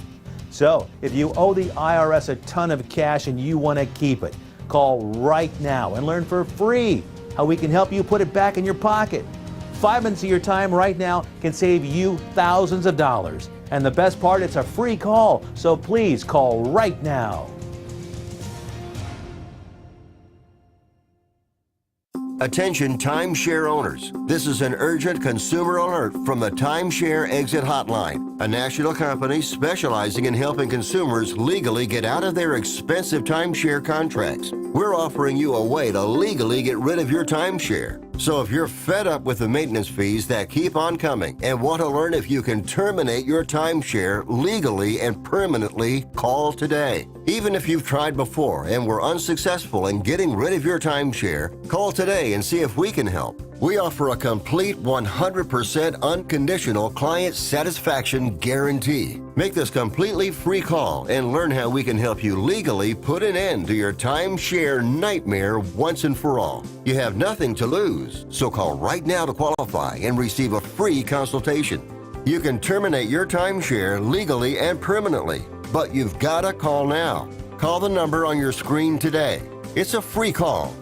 So, if you owe the IRS a ton of cash and you want to keep it, call right now and learn for free how we can help you put it back in your pocket. 5 minutes of your time right now can save you thousands of dollars. And the best part, it's a free call, so please call right now. Attention timeshare owners. This is an urgent consumer alert from the Timeshare Exit Hotline, a national company specializing in helping consumers legally get out of their expensive timeshare contracts. We're offering you a way to legally get rid of your timeshare. So if you're fed up with the maintenance fees that keep on coming and want to learn if you can terminate your timeshare legally and permanently, call today. Even if you've tried before and were unsuccessful in getting rid of your timeshare, call today and see if we can help. We offer a complete 100% unconditional client satisfaction guarantee. Make this completely free call and learn how we can help you legally put an end to your timeshare nightmare once and for all. You have nothing to lose, so call right now to qualify and receive a free consultation. You can terminate your timeshare legally and permanently, but you've got to call now. Call the number on your screen today. It's a free call.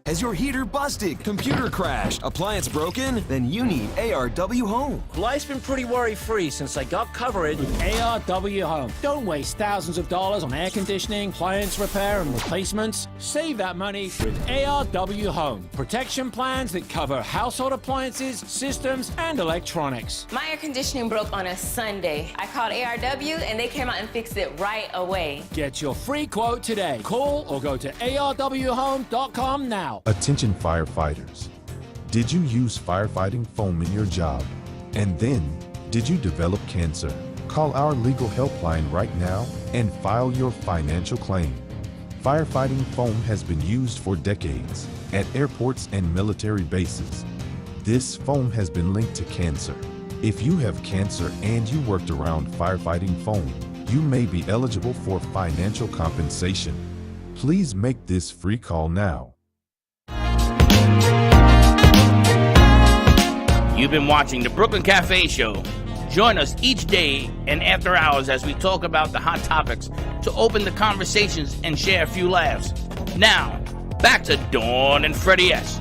Has your heater busted, computer crashed, appliance broken? Then you need ARW Home. Life's been pretty worry-free since I got coverage with ARW Home. Don't waste thousands of dollars on air conditioning, appliance repair, and replacements. Save that money with ARW Home. Protection plans that cover household appliances, systems, and electronics. My air conditioning broke on a Sunday. I called ARW and they came out and fixed it right away. Get your free quote today. Call or go to arwhome.com now. Attention firefighters. Did you use firefighting foam in your job? And then, did you develop cancer? Call our legal helpline right now and file your financial claim. Firefighting foam has been used for decades at airports and military bases. This foam has been linked to cancer. If you have cancer and you worked around firefighting foam, you may be eligible for financial compensation. Please make this free call now. You've been watching the Brooklyn Cafe Show. Join us each day and after hours as we talk about the hot topics to open the conversations and share a few laughs. Now, back to Dawn and Freddie S.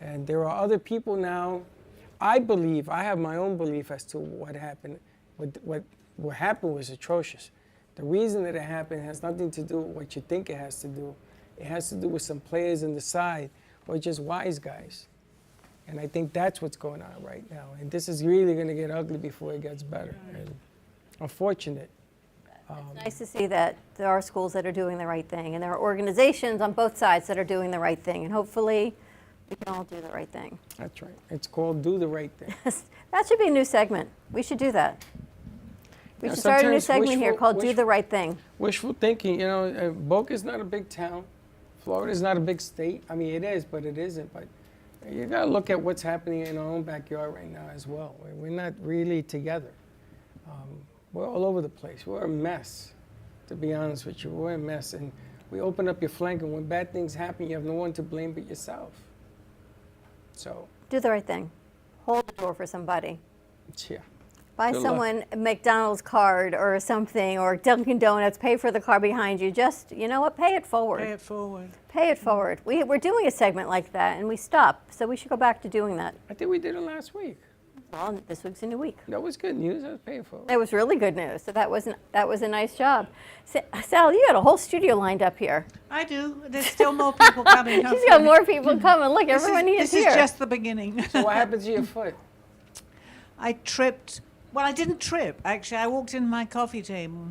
And there are other people now. I believe, I have my own belief as to what happened. What happened was atrocious. The reason that it happened has nothing to do with what you think it has to do. It has to do with some players in the side who are just wise guys. And I think that's what's going on right now. And this is really going to get ugly before it gets better. And unfortunate. It's nice to see that there are schools that are doing the right thing, and there are organizations on both sides that are doing the right thing, and hopefully we can all do the right thing. That's right. It's called Do the Right Thing. That should be a new segment. We should do that. We Yeah, should start a new sometimes segment here called Do the Right Thing. Wishful thinking, you know, Boca's not a big town. Florida's not a big state. I mean, it is, but it isn't. But you got to look at what's happening in our own backyard right now as well. We're not really together. We're all over the place. We're a mess, to be honest with you. We're a mess. And we open up your flank, and when bad things happen, you have no one to blame but yourself. So. Do the right thing. Hold the door for somebody. Yeah. Buy Good someone a McDonald's card or something, or Dunkin' Donuts, pay for the car behind you. Just, you know what, pay it forward. Pay it forward. Pay it forward. We're doing a segment like that, and we stopped, so we should go back to doing that. I think we did it last week. Well, this week's a new week. That was good news. I was paying for it. It was really good news, so that was a nice job. Sal, you got a whole studio lined up here. I do. There's still more people coming. She's got more people coming. Look, everyone is here. This is just the beginning. So what happened to your foot? I tripped. Well, I didn't trip. Actually, I walked in my coffee table.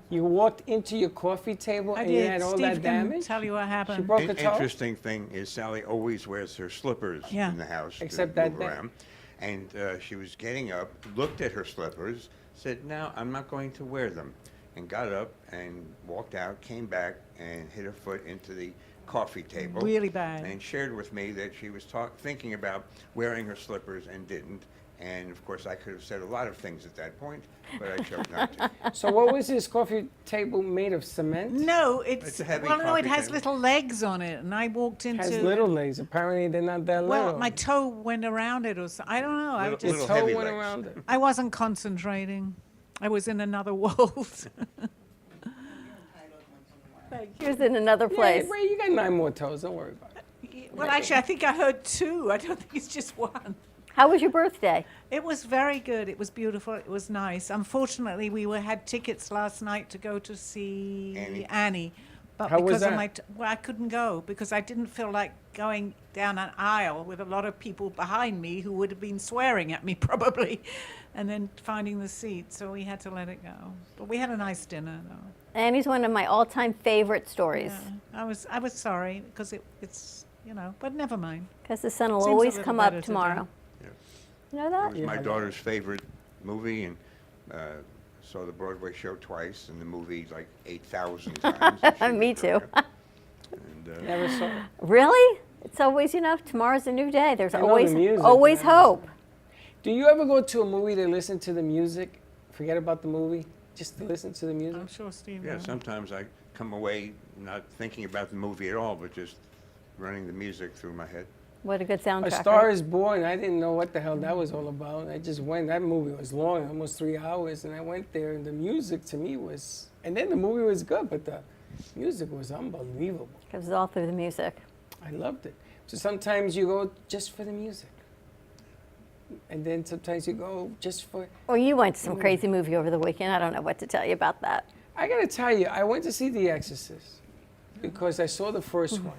You walked into your coffee table and you had all Steve that damage? Can tell you what happened. She broke her toe? Interesting thing is Sally always wears her slippers in the house Except to that move day. around. And she was getting up, looked at her slippers, said, "No, I'm not going to wear them," and got up and walked out, came back, and hit her foot into the coffee table. Really bad. And shared with me that she was thinking about wearing her slippers and didn't. And of course, I could have said a lot of things at that point, but I chose not to. So what was this coffee table made of? Cement? No, it's a heavy well, no, it coffee has table. little legs on it, and I walked into. It has little legs. Apparently they're not that Well, little. my toe went around it, or something. I don't know. I just Your toe went around it. I wasn't concentrating. I was in another world. She was in another place. Yeah, Ray, you got 9 more toes. Don't worry about it. Well, actually, I think I heard 2. I don't think it's just 1. How was your birthday? It was very good. It was beautiful. It was nice. Unfortunately, we had tickets last night to go to see Annie. But How was because of that? my well, I couldn't go because I didn't feel like going down an aisle with a lot of people behind me who would have been swearing at me probably, and then finding the seat. So we had to let it go. But we had a nice dinner, though. Annie's one of my all-time favorite stories. Yeah. I was sorry because it's but never mind. Because the sun will Seems a always little come better up today. tomorrow. You know that? It was my daughter's favorite movie, and saw the Broadway show twice, and the movie like 8,000 times. Me too. And, Never saw it. Really? It's always, tomorrow's a new day. There's I know always the music, always yeah. hope. Do you ever go to a movie to listen to the music? Forget about the movie, just to listen to the music? I'm sure Steve. Yeah, will. sometimes I come away not thinking about the movie at all, but just running the music through my head. What a good soundtrack. A Star right? is Born, I didn't know what the hell that was all about. I just went, that movie was long, almost 3 hours, and I went there, and the music to me was, and then the movie was good, but the music was unbelievable. It was all through the music. I loved it. So sometimes you go just for the music. And then sometimes you go just for... Well, you went to some crazy movie over the weekend. I don't know what to tell you about that. I gotta tell you, I went to see The Exorcist because I saw the first one.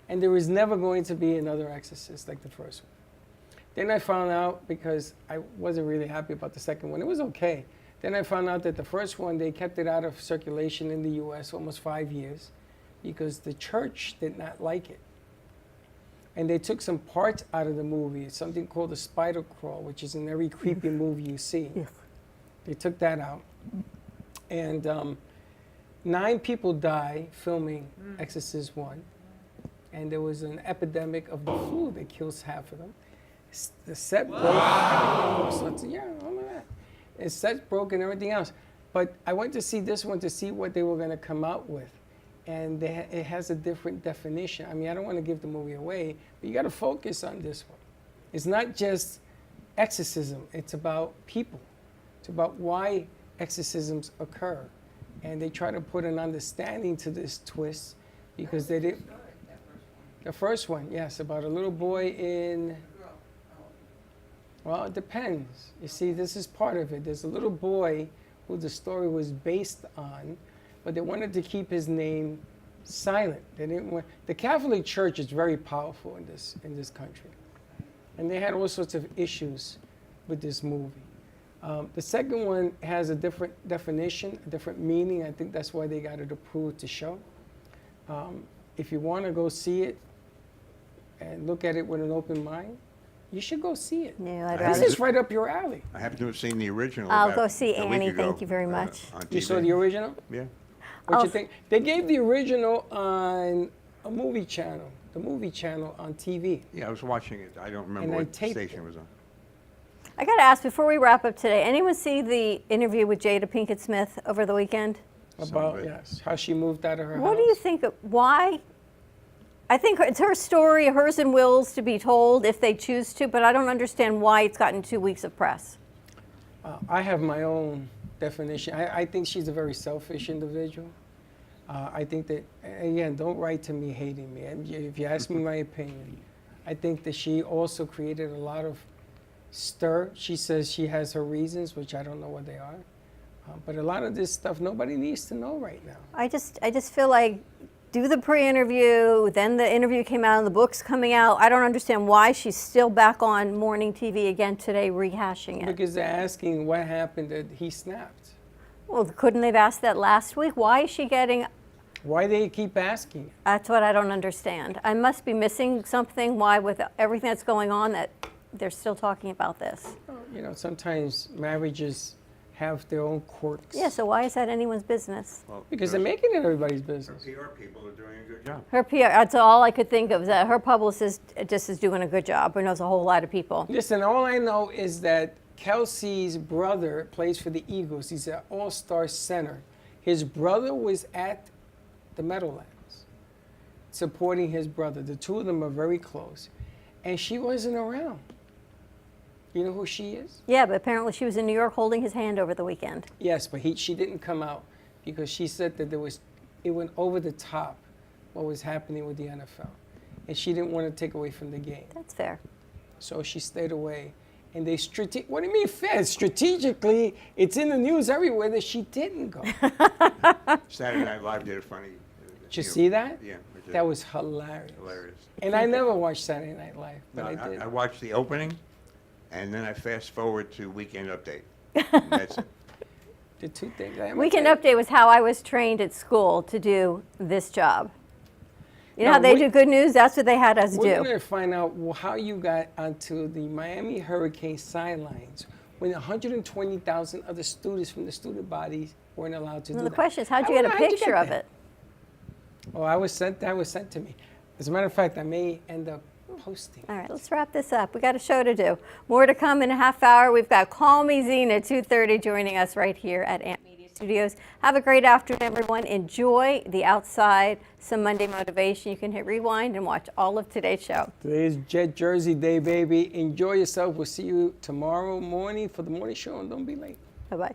And there was never going to be another Exorcist like the first one. Then I found out, because I wasn't really happy about the second one, it was okay. Then I found out that the first one, they kept it out of circulation in the US almost 5 years because the church did not like it. And they took some parts out of the movie, something called the spider crawl, which is in every creepy movie you see. They took that out. And 9 people die filming Exorcist 1. And there was an epidemic of the flu that kills half of them. The set broke. Yeah, all of that. The set broke and everything else. But I went to see this one to see what they were going to come out with. And it has a different definition. I mean, I don't want to give the movie away, but you got to focus on this one. It's not just exorcism. It's about people. It's about why exorcisms occur. And they try to put an understanding to this twist because they didn't. The first one, yes, about a little boy in. Well, it depends. You see, this is part of it. There's a little boy who the story was based on, but they wanted to keep his name silent. They didn't want. The Catholic Church is very powerful in this country, and they had all sorts of issues with this movie. The second one has a different definition, a different meaning. I think that's why they got it approved to show. If you want to go see it and look at it with an open mind, you should go see it. Yeah, This is right up your alley. I happen to have seen the original. I'll about go see a week Annie. ago, Thank you very much. on You TV. saw the original? Yeah. What you think? They gave the original on a movie channel, the movie channel on TV. Yeah, I was watching it. I don't remember And I what taped station it was on. I got to ask before we wrap up today. Anyone see the interview with Jada Pinkett Smith over the weekend? About, yes, how she moved out of her What house. do you think? Why? I think it's her story, hers and Will's, to be told if they choose to, but I don't understand why it's gotten 2 weeks of press. I have my own definition. I think she's a very selfish individual. I think that, again, don't write to me hating me. And if you ask me my opinion, I think that she also created a lot of stir. She says she has her reasons, which I don't know what they are. But a lot of this stuff nobody needs to know right now. I just feel like do the pre-interview, then the interview came out and the book's coming out. I don't understand why she's still back on morning TV again today rehashing it. Because they're asking what happened that he snapped. Well, couldn't they've asked that last week? Why is she getting... Why they keep asking it? That's what I don't understand. I must be missing something. Why, with everything that's going on, that they're still talking about this? You know, sometimes marriages have their own quirks. Yeah, so why is that anyone's business? Well, Because they're making it everybody's business. PR people are doing a good job. Her PR, that's all I could think of, that her publicist just is doing a good job, who knows a whole lot of people. Listen, all I know is that Kelsey's brother plays for the Eagles. He's an all-star center. His brother was at the Meadowlands supporting his brother. The two of them are very close. And she wasn't around. You know who she is? Yeah, but apparently she was in New York holding his hand over the weekend. Yes, but she didn't come out because she said that it went over the top what was happening with the NFL. And she didn't want to take away from the game. That's fair. So she stayed away. And they what do you mean fair? Strategically, it's in the news everywhere that she didn't go. Saturday Night Live did a funny. Did you see that? Yeah. I did. That was hilarious. Hilarious. And I never watched Saturday Night Live, but No, I did. I watched the opening, and then I fast forward to Weekend Update. And that's it. The two things. Weekend Update was how I was trained at school to do this job. You know how they do good news? That's what they had us We're do. going to find out how you got onto the Miami Hurricane sidelines when 120,000 other students from the student bodies weren't allowed to do Well, that. the question is, how'd you get a picture of it? Oh, that was sent to me. As a matter of fact, I may end up posting. All right, let's wrap this up. We got a show to do. More to come in a half hour. We've got Call Me Zine at 2:30 joining us right here at Amp Media Studios. Have a great afternoon, everyone. Enjoy the outside, some Monday motivation. You can hit rewind and watch all of today's show. Today is Jet Jersey Day, baby. Enjoy yourself. We'll see you tomorrow morning for the morning show, and don't be late. Bye-bye.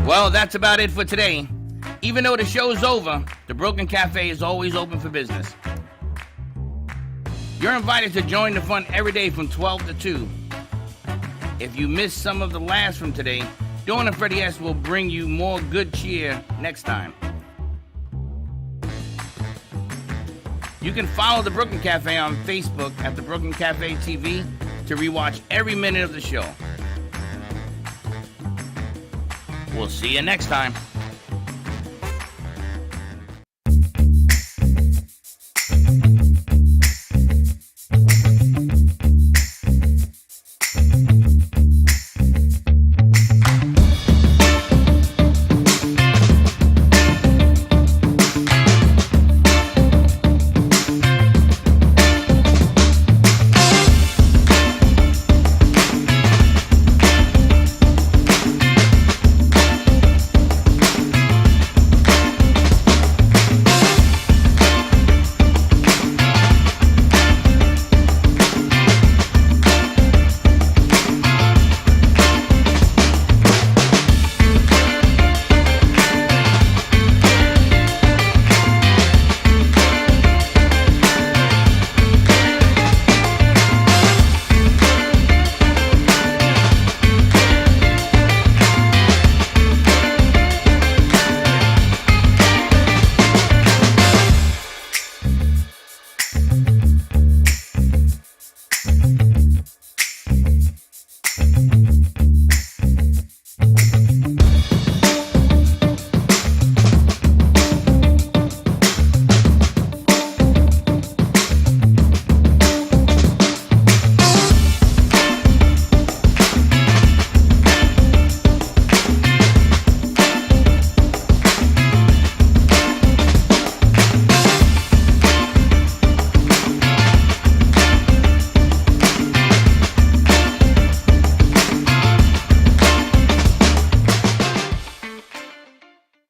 Well, that's about it for today. Even though the show's over, the Brooklyn Cafe is always open for business. You're invited to join the fun every day from 12 to 2. If you missed some of the laughs from today, Dawn and Freddie S. will bring you more good cheer next time. You can follow the Brooklyn Cafe on Facebook at the Brooklyn Cafe TV to rewatch every minute of the show. We'll see you next time.